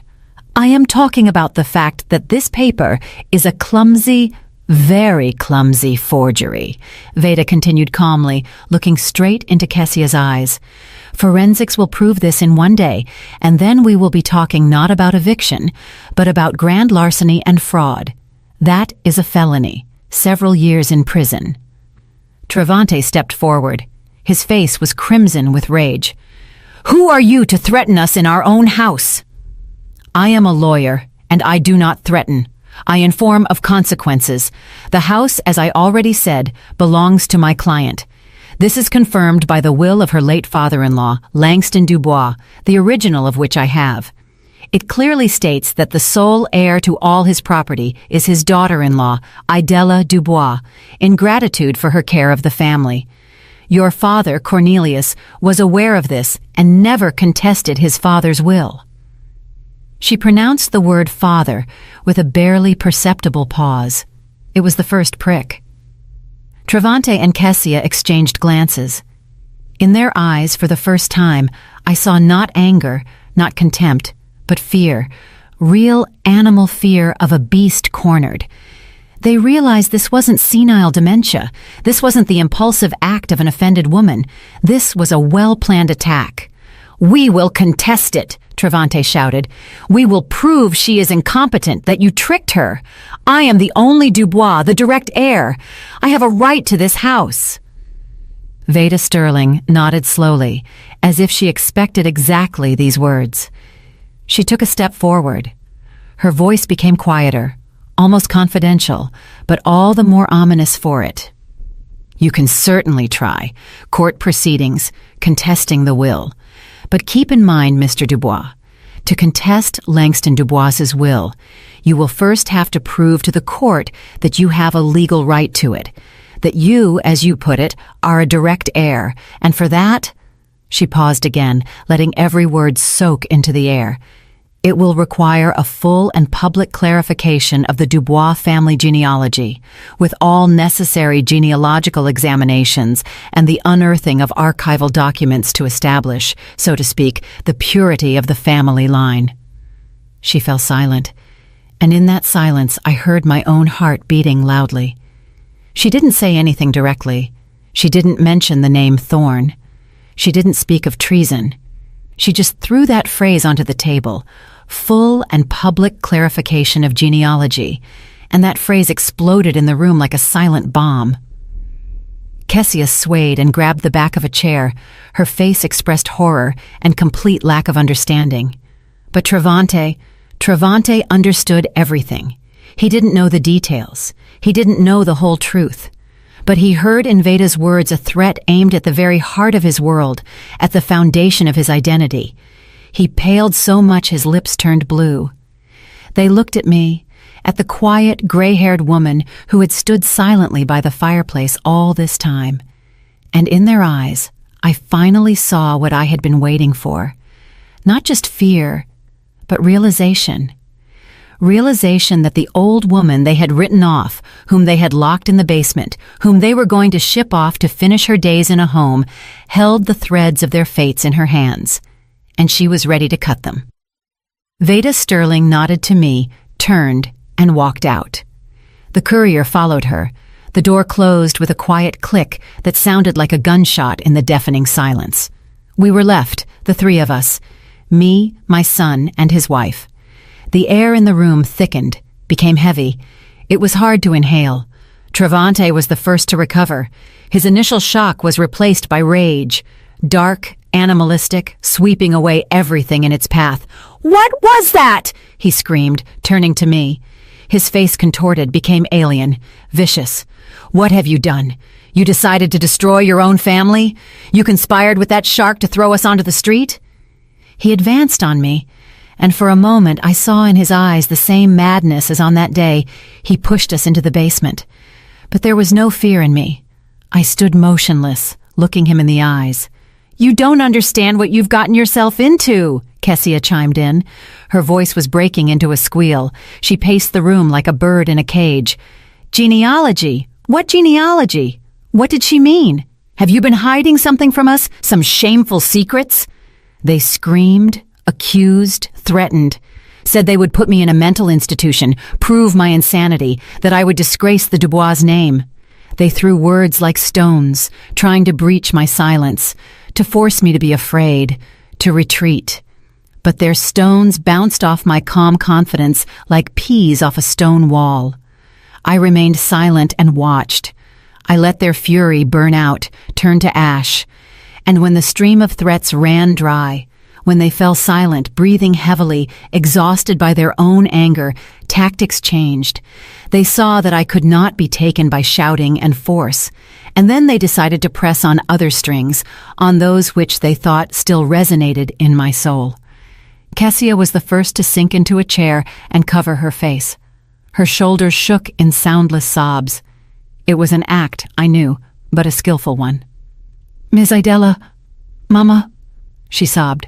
"I am talking about the fact that this paper is a clumsy, very clumsy forgery," Veda continued calmly, looking straight into Kessia's eyes. "Forensics will prove this in one day, and then we will be talking not about eviction, but about grand larceny and fraud. That is a felony, several years in prison." Travante stepped forward. His face was crimson with rage. "Who are you to threaten us in our own house?" "I am a lawyer, and I do not threaten. I inform of consequences. The house, as I already said, belongs to my client. This is confirmed by the will of her late father-in-law, Langston Dubois, the original of which I have. It clearly states that the sole heir to all his property is his daughter-in-law, Idella Dubois, in gratitude for her care of the family. Your father, Cornelius, was aware of this and never contested his father's will." She pronounced the word father with a barely perceptible pause. It was the first prick. Travante and Kessia exchanged glances. In their eyes, for the first time, I saw not anger, not contempt, but fear, real animal fear of a beast cornered. They realized this wasn't senile dementia. This wasn't the impulsive act of an offended woman. This was a well-planned attack. "We will contest it," Travante shouted. "We will prove she is incompetent, that you tricked her. I am the only Dubois, the direct heir. I have a right to this house." Veda Sterling nodded slowly, as if she expected exactly these words. She took a step forward. Her voice became quieter, almost confidential, but all the more ominous for it. "You can certainly try. Court proceedings, contesting the will. But keep in mind, Mr. Dubois, to contest Langston Dubois's will, you will first have to prove to the court that you have a legal right to it, that you, as you put it, are a direct heir, and for that—" She paused again, letting every word soak into the air. "It will require a full and public clarification of the Dubois family genealogy, with all necessary genealogical examinations and the unearthing of archival documents to establish, so to speak, the purity of the family line." She fell silent, and in that silence I heard my own heart beating loudly. She didn't say anything directly. She didn't mention the name Thorne. She didn't speak of treason. She just threw that phrase onto the table, full and public clarification of genealogy, and that phrase exploded in the room like a silent bomb. Kessia swayed and grabbed the back of a chair. Her face expressed horror and complete lack of understanding. But Travante understood everything. He didn't know the details. He didn't know the whole truth. But he heard in Veda's words a threat aimed at the very heart of his world, at the foundation of his identity. He paled so much his lips turned blue. They looked at me, at the quiet, gray-haired woman who had stood silently by the fireplace all this time. And in their eyes, I finally saw what I had been waiting for. Not just fear, but realization. Realization that the old woman they had written off, whom they had locked in the basement, whom they were going to ship off to finish her days in a home, held the threads of their fates in her hands, and she was ready to cut them. Veda Sterling nodded to me, turned, and walked out. The courier followed her. The door closed with a quiet click that sounded like a gunshot in the deafening silence. We were left, the three of us, me, my son, and his wife. The air in the room thickened, became heavy. It was hard to inhale. Travante was the first to recover. His initial shock was replaced by rage, dark, animalistic, sweeping away everything in its path. "What was that?" he screamed, turning to me. His face contorted, became alien, vicious. "What have you done? You decided to destroy your own family? You conspired with that shark to throw us onto the street?" He advanced on me, and for a moment I saw in his eyes the same madness as on that day he pushed us into the basement. But there was no fear in me. I stood motionless, looking him in the eyes. "You don't understand what you've gotten yourself into," Kessia chimed in. Her voice was breaking into a squeal. She paced the room like a bird in a cage. "Genealogy? What genealogy? What did she mean? Have you been hiding something from us? Some shameful secrets?" They screamed, accused, threatened, said they would put me in a mental institution, prove my insanity, that I would disgrace the Dubois' name. They threw words like stones, trying to breach my silence, to force me to be afraid, to retreat. But their stones bounced off my calm confidence like peas off a stone wall. I remained silent and watched. I let their fury burn out, turn to ash. And when the stream of threats ran dry, when they fell silent, breathing heavily, exhausted by their own anger, tactics changed. They saw that I could not be taken by shouting and force, and then they decided to press on other strings, on those which they thought still resonated in my soul. Kessia was the first to sink into a chair and cover her face. Her shoulders shook in soundless sobs. It was an act, I knew, but a skillful one. "Ms. Idella, Mama," she sobbed.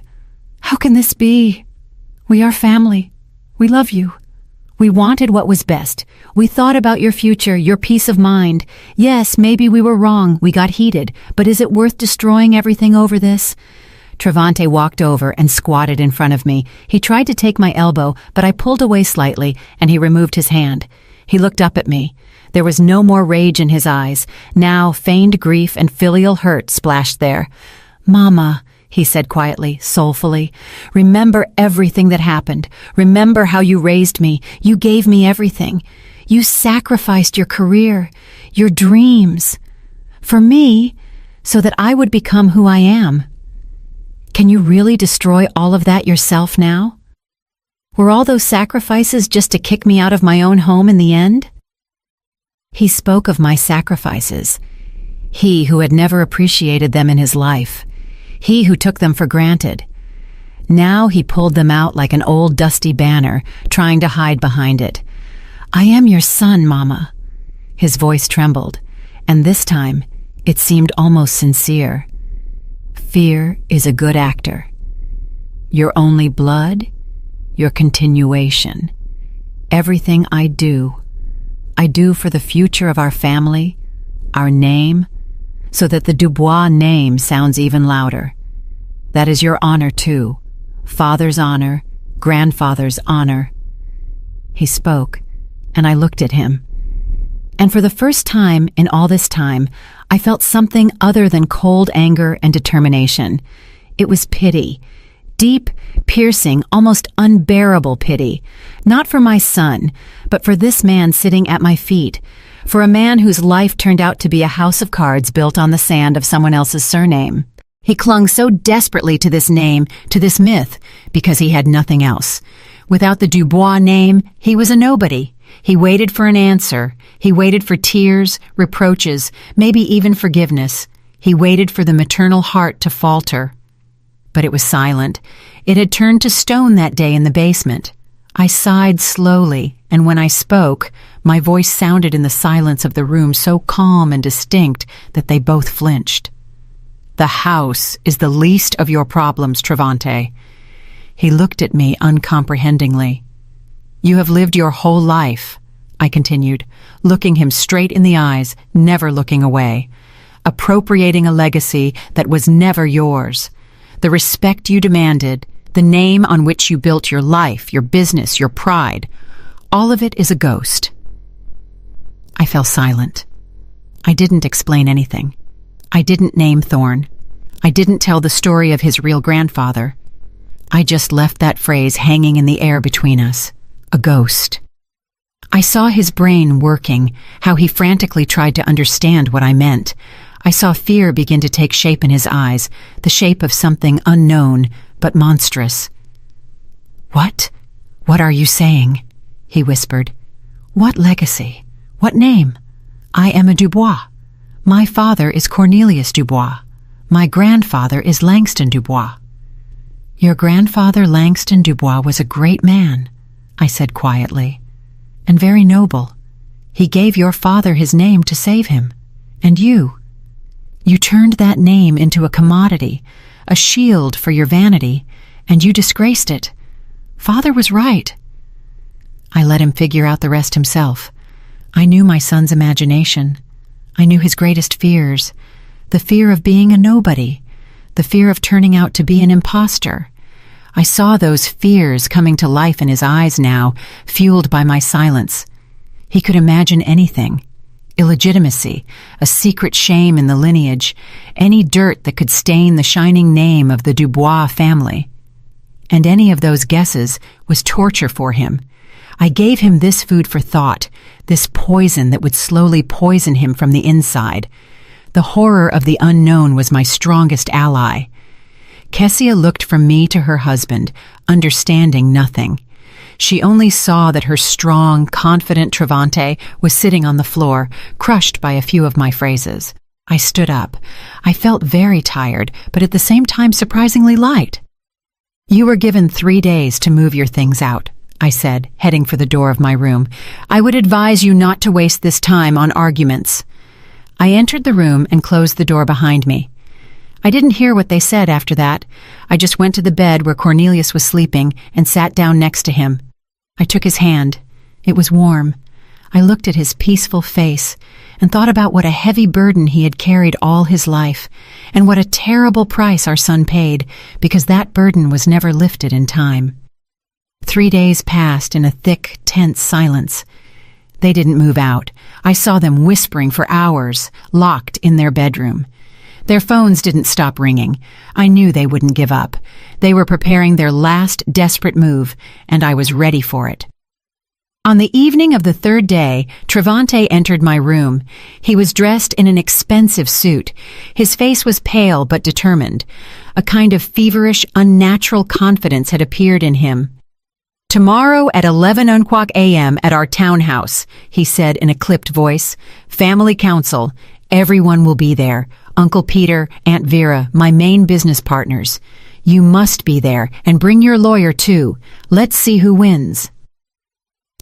"How can this be? We are family. We love you. We wanted what was best. We thought about your future, your peace of mind. Yes, maybe we were wrong, we got heated, but is it worth destroying everything over this?" Travante walked over and squatted in front of me. He tried to take my elbow, but I pulled away slightly, and he removed his hand. He looked up at me. There was no more rage in his eyes. Now feigned grief and filial hurt splashed there. "Mama," he said quietly, soulfully, "remember everything that happened. Remember how you raised me. You gave me everything. You sacrificed your career, your dreams, for me, so that I would become who I am. Can you really destroy all of that yourself now? Were all those sacrifices just to kick me out of my own home in the end?" He spoke of my sacrifices. He who had never appreciated them in his life. He who took them for granted. Now he pulled them out like an old dusty banner, trying to hide behind it. "I am your son, Mama." His voice trembled, and this time it seemed almost sincere. "Fear is a good actor. Your only blood, your continuation. Everything I do for the future of our family, our name, so that the Dubois name sounds even louder. That is your honor too, father's honor, grandfather's honor." He spoke, and I looked at him. And for the first time in all this time, I felt something other than cold anger and determination. It was pity, Deep, piercing, almost unbearable pity. Not for my son, but for this man sitting at my feet. For a man whose life turned out to be a house of cards built on the sand of someone else's surname. He clung so desperately to this name, to this myth, because he had nothing else. Without the Dubois name, he was a nobody. He waited for an answer. He waited for tears, reproaches, maybe even forgiveness. He waited for the maternal heart to falter. But it was silent. It had turned to stone that day in the basement. I sighed slowly, and when I spoke, my voice sounded in the silence of the room so calm and distinct that they both flinched. The house is the least of your problems, Travante. He looked at me uncomprehendingly. You have lived your whole life, I continued, looking him straight in the eyes, never looking away, appropriating a legacy that was never yours. The respect you demanded, the name on which you built your life, your business, your pride, all of it is a ghost. I fell silent. I didn't explain anything. I didn't name Thorne. I didn't tell the story of his real grandfather. I just left that phrase hanging in the air between us. A ghost. I saw his brain working, how he frantically tried to understand what I meant. I saw fear begin to take shape in his eyes, the shape of something unknown, but monstrous. What? What are you saying? He whispered. What legacy? What name? I am a Dubois. My father is Cornelius Dubois. My grandfather is Langston Dubois. Your grandfather Langston Dubois was a great man, I said quietly, and very noble. He gave your father his name to save him. And you turned that name into a commodity, a shield for your vanity, and you disgraced it. Father was right. I let him figure out the rest himself. I knew my son's imagination. I knew his greatest fears, the fear of being a nobody, the fear of turning out to be an imposter. I saw those fears coming to life in his eyes now, fueled by my silence. He could imagine anything. Illegitimacy, a secret shame in the lineage, any dirt that could stain the shining name of the Dubois family. And any of those guesses was torture for him. I gave him this food for thought, this poison that would slowly poison him from the inside. The horror of the unknown was my strongest ally. Kessia looked from me to her husband, understanding nothing. She only saw that her strong, confident Travante was sitting on the floor, crushed by a few of my phrases. I stood up. I felt very tired, but at the same time surprisingly light. You were given 3 days to move your things out, I said, heading for the door of my room. I would advise you not to waste this time on arguments. I entered the room and closed the door behind me. I didn't hear what they said after that. I just went to the bed where Cornelius was sleeping and sat down next to him. I took his hand. It was warm. I looked at his peaceful face and thought about what a heavy burden he had carried all his life, and what a terrible price our son paid, because that burden was never lifted in time. 3 days passed in a thick, tense silence. They didn't move out. I saw them whispering for hours, locked in their bedroom. Their phones didn't stop ringing. I knew they wouldn't give up. They were preparing their last desperate move, and I was ready for it. On the evening of the 3rd day, Travante entered my room. He was dressed in an expensive suit. His face was pale but determined. A kind of feverish, unnatural confidence had appeared in him. Tomorrow at 11 a.m. at our townhouse, he said in a clipped voice. Family council. Everyone will be there. Uncle Peter, Aunt Vera, my main business partners. You must be there, and bring your lawyer too. Let's see who wins.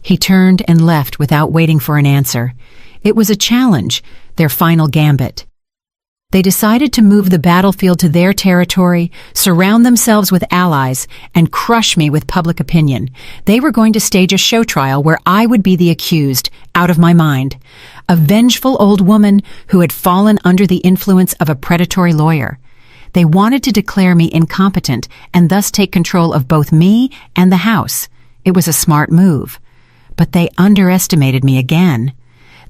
He turned and left without waiting for an answer. It was a challenge, their final gambit. They decided to move the battlefield to their territory, surround themselves with allies, and crush me with public opinion. They were going to stage a show trial where I would be the accused, out of my mind. A vengeful old woman who had fallen under the influence of a predatory lawyer. They wanted to declare me incompetent and thus take control of both me and the house. It was a smart move. But they underestimated me again.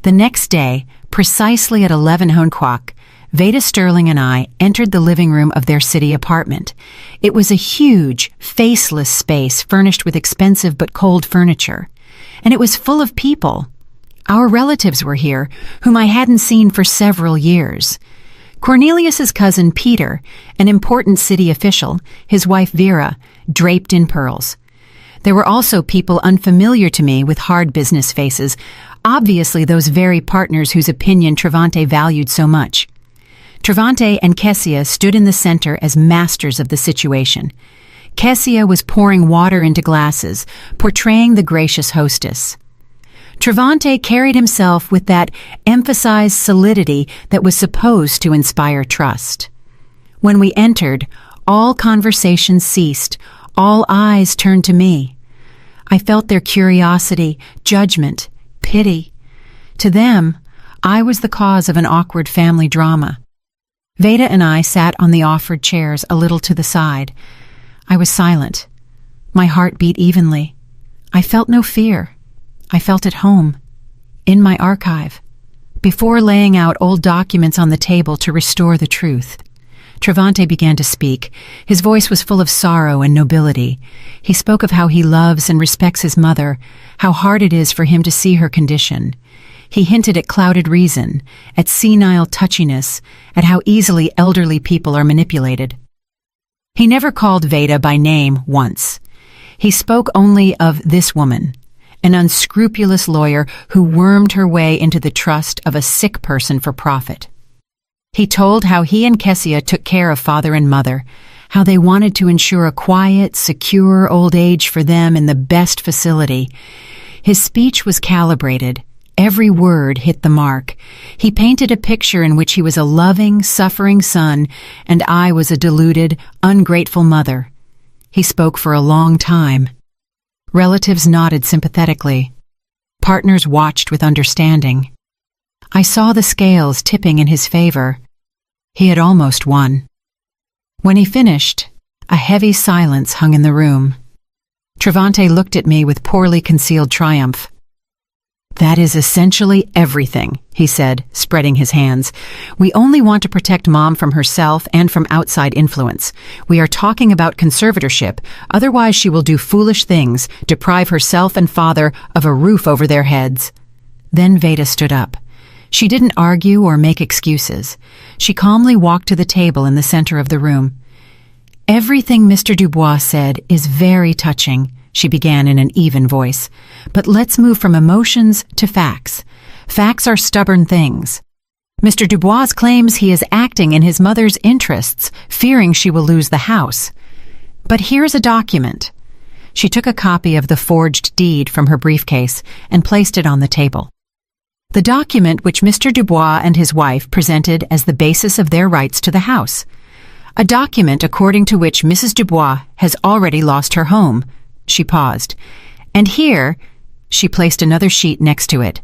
The next day, precisely at 11 Honquak, Veda Sterling and I entered the living room of their city apartment. It was a huge, faceless space furnished with expensive but cold furniture. And it was full of people. Our relatives were here, whom I hadn't seen for several years. Cornelius's cousin Peter, an important city official, his wife Vera, draped in pearls. There were also people unfamiliar to me with hard business faces, obviously those very partners whose opinion Travante valued so much. Travante and Kessia stood in the center as masters of the situation. Kessia was pouring water into glasses, portraying the gracious hostess. Travante carried himself with that emphasized solidity that was supposed to inspire trust. When we entered, all conversation ceased, all eyes turned to me. I felt their curiosity, judgment, pity. To them, I was the cause of an awkward family drama. Veda and I sat on the offered chairs a little to the side. I was silent. My heart beat evenly. I felt no fear. I felt at home, in my archive, before laying out old documents on the table to restore the truth. Travante began to speak. His voice was full of sorrow and nobility. He spoke of how he loves and respects his mother, how hard it is for him to see her condition. He hinted at clouded reason, at senile touchiness, at how easily elderly people are manipulated. He never called Veda by name once. He spoke only of this woman, an unscrupulous lawyer who wormed her way into the trust of a sick person for profit. He told how he and Kessia took care of father and mother, how they wanted to ensure a quiet, secure old age for them in the best facility. His speech was calibrated. Every word hit the mark. He painted a picture in which he was a loving, suffering son, and I was a deluded, ungrateful mother. He spoke for a long time. Relatives nodded sympathetically. Partners watched with understanding. I saw the scales tipping in his favor. He had almost won. When he finished, a heavy silence hung in the room. Travante looked at me with poorly concealed triumph. "That is essentially everything," he said, spreading his hands. "We only want to protect Mom from herself and from outside influence. We are talking about conservatorship, otherwise she will do foolish things, deprive herself and father of a roof over their heads." Then Veda stood up. She didn't argue or make excuses. She calmly walked to the table in the center of the room. "Everything Mr. Dubois said is very touching," she began in an even voice. "But let's move from emotions to facts. Facts are stubborn things. Mr. Dubois claims he is acting in his mother's interests, fearing she will lose the house. But here's a document." She took a copy of the forged deed from her briefcase and placed it on the table. The document which Mr. Dubois and his wife presented as the basis of their rights to the house. A document according to which Mrs. Dubois has already lost her home. She paused. "And here," she placed another sheet next to it,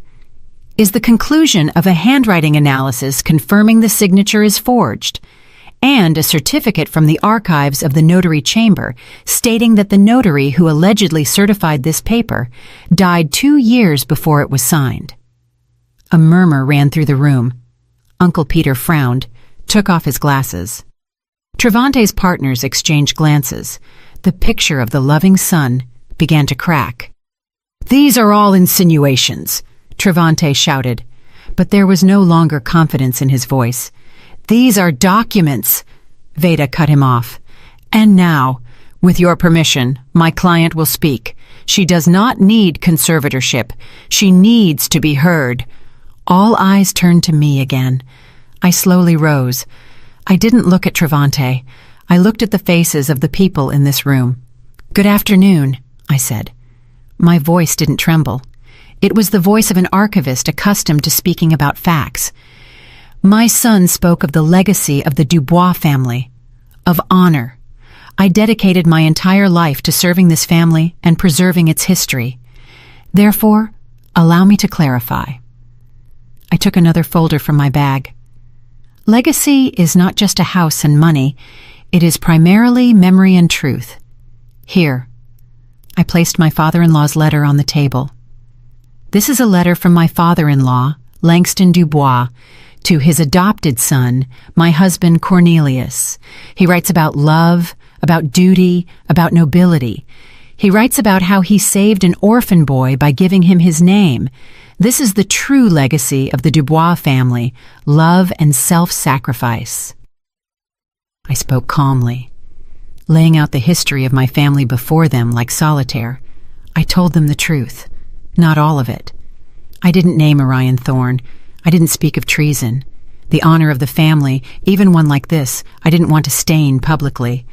"is the conclusion of a handwriting analysis confirming the signature is forged, and a certificate from the archives of the notary chamber stating that the notary who allegedly certified this paper died 2 years before it was signed." A murmur ran through the room. Uncle Peter frowned, took off his glasses. Travante's partners exchanged glances. The picture of the loving son began to crack. "These are all insinuations," Travante shouted, but there was no longer confidence in his voice. "These are documents," Veda cut him off. "And now, with your permission, my client will speak. She does not need conservatorship. She needs to be heard." All eyes turned to me again. I slowly rose. I didn't look at Travante. I looked at the faces of the people in this room. "Good afternoon," I said. My voice didn't tremble. It was the voice of an archivist accustomed to speaking about facts. My son spoke of the legacy of the Dubois family, of honor. I dedicated my entire life to serving this family and preserving its history. Therefore, allow me to clarify. I took another folder from my bag. Legacy is not just a house and money. It is primarily memory and truth. Here. I placed my father-in-law's letter on the table. This is a letter from my father-in-law, Langston Dubois, to his adopted son, my husband Cornelius. He writes about love, about duty, about nobility. He writes about how he saved an orphan boy by giving him his name. This is the true legacy of the Dubois family, love and self-sacrifice. I spoke calmly, laying out the history of my family before them like solitaire. I told them the truth, not all of it. I didn't name Orion Thorne. I didn't speak of treason. The honor of the family, even one like this, I didn't want to stain publicly.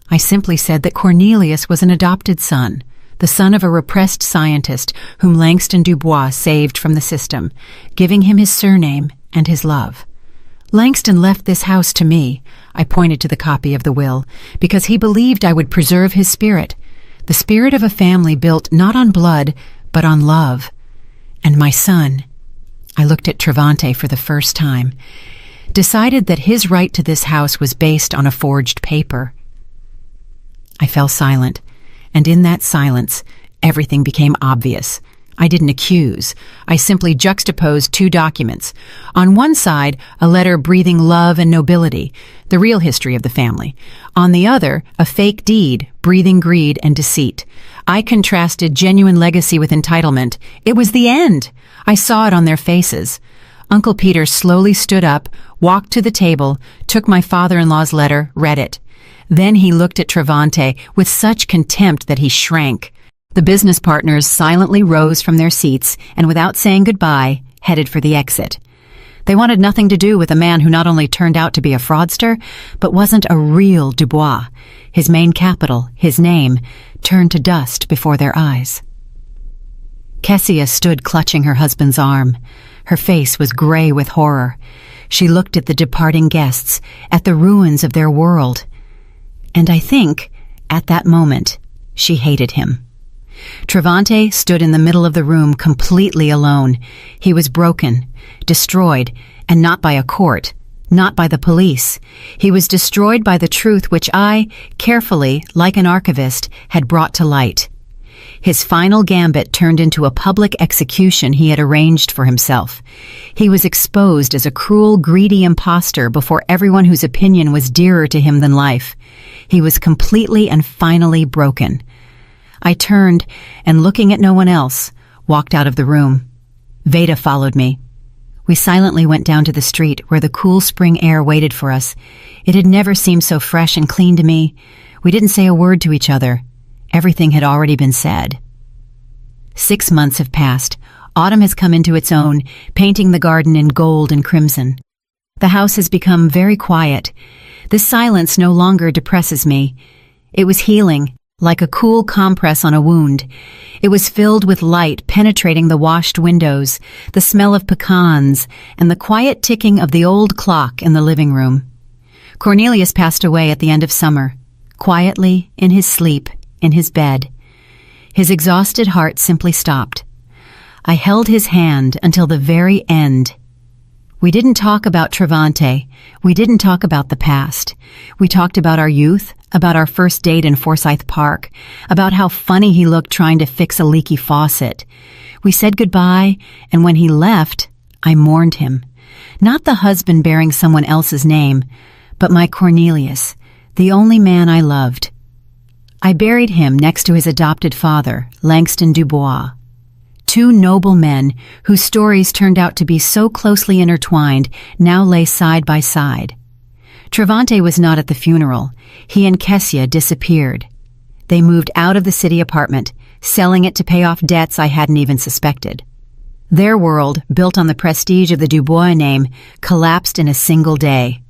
I simply said that Cornelius was an adopted son, the son of a repressed scientist whom Langston Dubois saved from the system, giving him his surname and his love. Langston left this house to me, I pointed to the copy of the will, because he believed I would preserve his spirit, the spirit of a family built not on blood, but on love. And my son, I looked at Travante for the first time, decided that his right to this house was based on a forged paper. I fell silent, and in that silence, everything became obvious. I didn't accuse. I simply juxtaposed two documents. On one side, a letter breathing love and nobility, the real history of the family. On the other, a fake deed, breathing greed and deceit. I contrasted genuine legacy with entitlement. It was the end. I saw it on their faces. Uncle Peter slowly stood up, walked to the table, took my father-in-law's letter, read it. Then he looked at Travante with such contempt that he shrank. The business partners silently rose from their seats and, without saying goodbye, headed for the exit. They wanted nothing to do with a man who not only turned out to be a fraudster, but wasn't a real Dubois. His main capital, his name, turned to dust before their eyes. Kessia stood clutching her husband's arm. Her face was gray with horror. She looked at the departing guests, at the ruins of their world. And I think, at that moment, she hated him. Travante stood in the middle of the room completely alone. He was broken, destroyed, and not by a court, not by the police. He was destroyed by the truth which I, carefully, like an archivist, had brought to light. His final gambit turned into a public execution he had arranged for himself. He was exposed as a cruel, greedy impostor before everyone whose opinion was dearer to him than life. He was completely and finally broken. I turned, and looking at no one else, walked out of the room. Veda followed me. We silently went down to the street where the cool spring air waited for us. It had never seemed so fresh and clean to me. We didn't say a word to each other. Everything had already been said. 6 months have passed. Autumn has come into its own, painting the garden in gold and crimson. The house has become very quiet. This silence no longer depresses me. It was healing, like a cool compress on a wound. It was filled with light penetrating the washed windows, the smell of pecans, and the quiet ticking of the old clock in the living room. Cornelius passed away at the end of summer, quietly, in his sleep, in his bed. His exhausted heart simply stopped. I held his hand until the very end. We didn't talk about Travante. We didn't talk about the past. We talked about our youth, about our first date in Forsyth Park, about how funny he looked trying to fix a leaky faucet. We said goodbye, and when he left, I mourned him. Not the husband bearing someone else's name, but my Cornelius, the only man I loved. I buried him next to his adopted father, Langston Dubois. Two noble men, whose stories turned out to be so closely intertwined, now lay side by side. Travante was not at the funeral. He and Kessia disappeared. They moved out of the city apartment, selling it to pay off debts I hadn't even suspected. Their world, built on the prestige of the Dubois name, collapsed in a single day.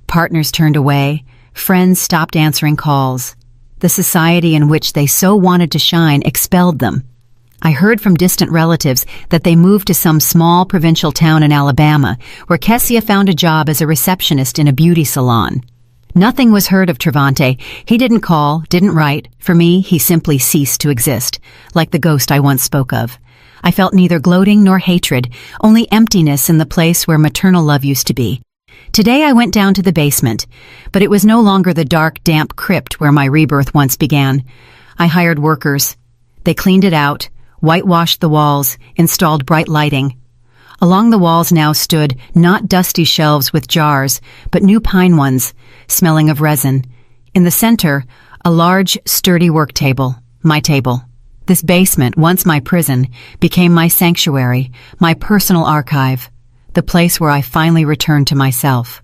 Partners turned away. Friends stopped answering calls. The society in which they so wanted to shine expelled them. I heard from distant relatives that they moved to some small provincial town in Alabama, where Kessia found a job as a receptionist in a beauty salon. Nothing was heard of Travante. He didn't call, didn't write. For me, he simply ceased to exist, like the ghost I once spoke of. I felt neither gloating nor hatred, only emptiness in the place where maternal love used to be. Today I went down to the basement, but it was no longer the dark, damp crypt where my rebirth once began. I hired workers. They cleaned it out, whitewashed the walls, installed bright lighting. Along the walls now stood not dusty shelves with jars, but new pine ones, smelling of resin. In the center, a large, sturdy work table, my table. This basement, once my prison, became my sanctuary, my personal archive, the place where I finally returned to myself.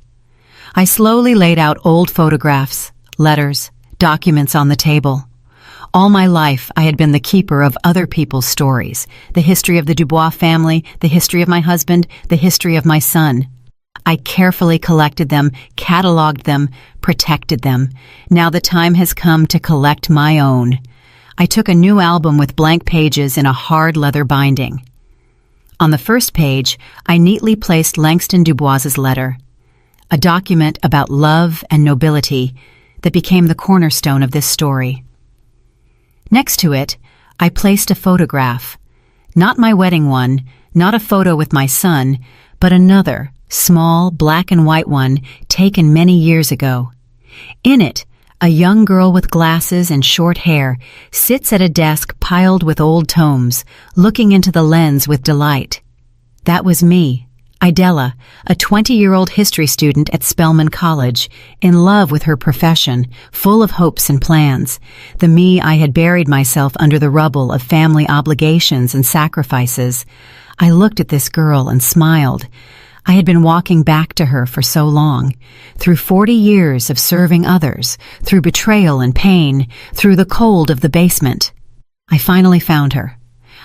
I slowly laid out old photographs, letters, documents on the table. All my life, I had been the keeper of other people's stories, the history of the Dubois family, the history of my husband, the history of my son. I carefully collected them, cataloged them, protected them. Now the time has come to collect my own. I took a new album with blank pages in a hard leather binding. On the first page, I neatly placed Langston Dubois's letter, a document about love and nobility that became the cornerstone of this story. Next to it, I placed a photograph. Not my wedding one, not a photo with my son, but another, small, black and white one taken many years ago. In it, a young girl with glasses and short hair sits at a desk piled with old tomes, looking into the lens with delight. That was me, Idella, a 20-year-old history student at Spelman College, in love with her profession, full of hopes and plans. The me I had buried myself under the rubble of family obligations and sacrifices. I looked at this girl and smiled. I had been walking back to her for so long, through 40 years of serving others, through betrayal and pain, through the cold of the basement. I finally found her.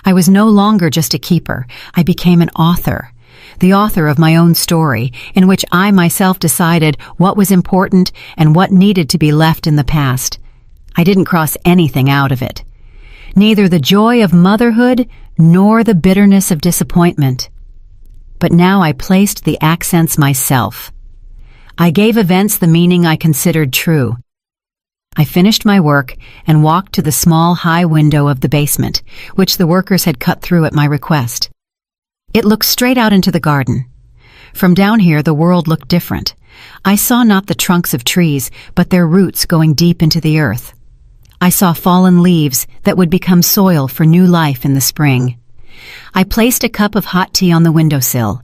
I was no longer just a keeper. I became an author. The author of my own story, in which I myself decided what was important and what needed to be left in the past. I didn't cross anything out of it. Neither the joy of motherhood nor the bitterness of disappointment. But now I placed the accents myself. I gave events the meaning I considered true. I finished my work and walked to the small high window of the basement, which the workers had cut through at my request. It looked straight out into the garden. From down here, the world looked different. I saw not the trunks of trees, but their roots going deep into the earth. I saw fallen leaves that would become soil for new life in the spring. I placed a cup of hot tea on the windowsill.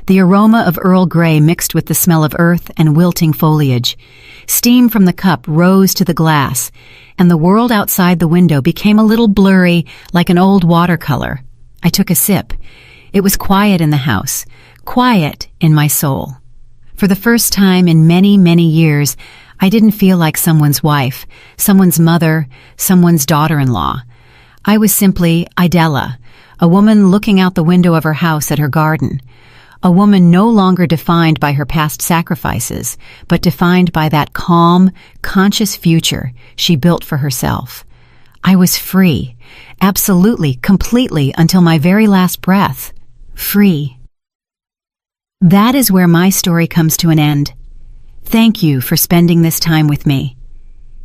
The aroma of Earl Grey mixed with the smell of earth and wilting foliage. Steam from the cup rose to the glass, and the world outside the window became a little blurry, like an old watercolor. I took a sip. It was quiet in the house, quiet in my soul. For the first time in many, many years, I didn't feel like someone's wife, someone's mother, someone's daughter-in-law. I was simply Idella, a woman looking out the window of her house at her garden. A woman no longer defined by her past sacrifices, but defined by that calm, conscious future she built for herself. I was free, absolutely, completely, until my very last breath. Free. That is where my story comes to an end. Thank you for spending this time with me.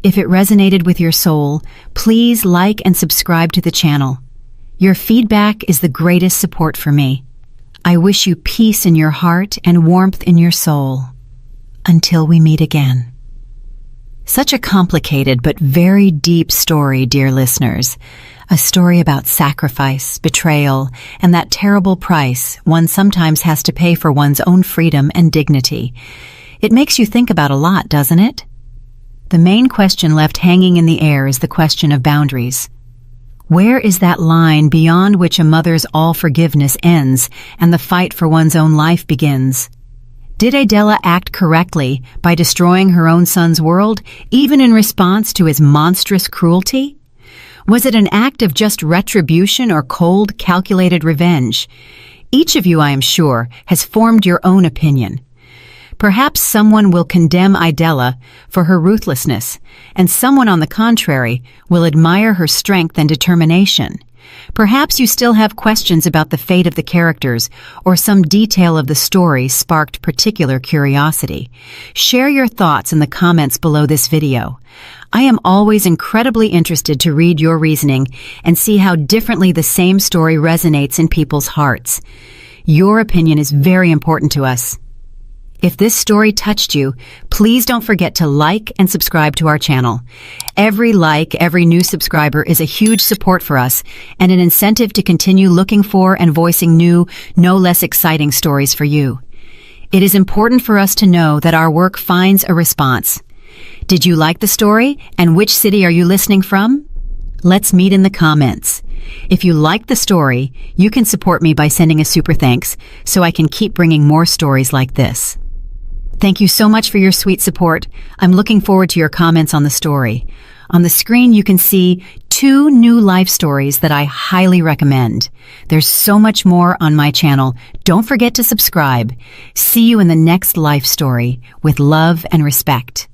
If it resonated with your soul, please like and subscribe to the channel. Your feedback is the greatest support for me. I wish you peace in your heart and warmth in your soul. Until we meet again. Such a complicated but very deep story, dear listeners. A story about sacrifice, betrayal, and that terrible price one sometimes has to pay for one's own freedom and dignity. It makes you think about a lot, doesn't it? The main question left hanging in the air is the question of boundaries. Where is that line beyond which a mother's all-forgiveness ends and the fight for one's own life begins? Did Idella act correctly by destroying her own son's world, even in response to his monstrous cruelty? Was it an act of just retribution or cold, calculated revenge? Each of you, I am sure, has formed your own opinion. Perhaps someone will condemn Idella for her ruthlessness, and someone, on the contrary, will admire her strength and determination. Perhaps you still have questions about the fate of the characters, or some detail of the story sparked particular curiosity. Share your thoughts in the comments below this video. I am always incredibly interested to read your reasoning and see how differently the same story resonates in people's hearts. Your opinion is very important to us. If this story touched you, please don't forget to like and subscribe to our channel. Every like, every new subscriber is a huge support for us and an incentive to continue looking for and voicing new, no less exciting stories for you. It is important for us to know that our work finds a response. Did you like the story, and which city are you listening from? Let's meet in the comments. If you liked the story, you can support me by sending a super thanks so I can keep bringing more stories like this. Thank you so much for your sweet support. I'm looking forward to your comments on the story. On the screen, you can see 2 new life stories that I highly recommend. There's so much more on my channel. Don't forget to subscribe. See you in the next life story with love and respect.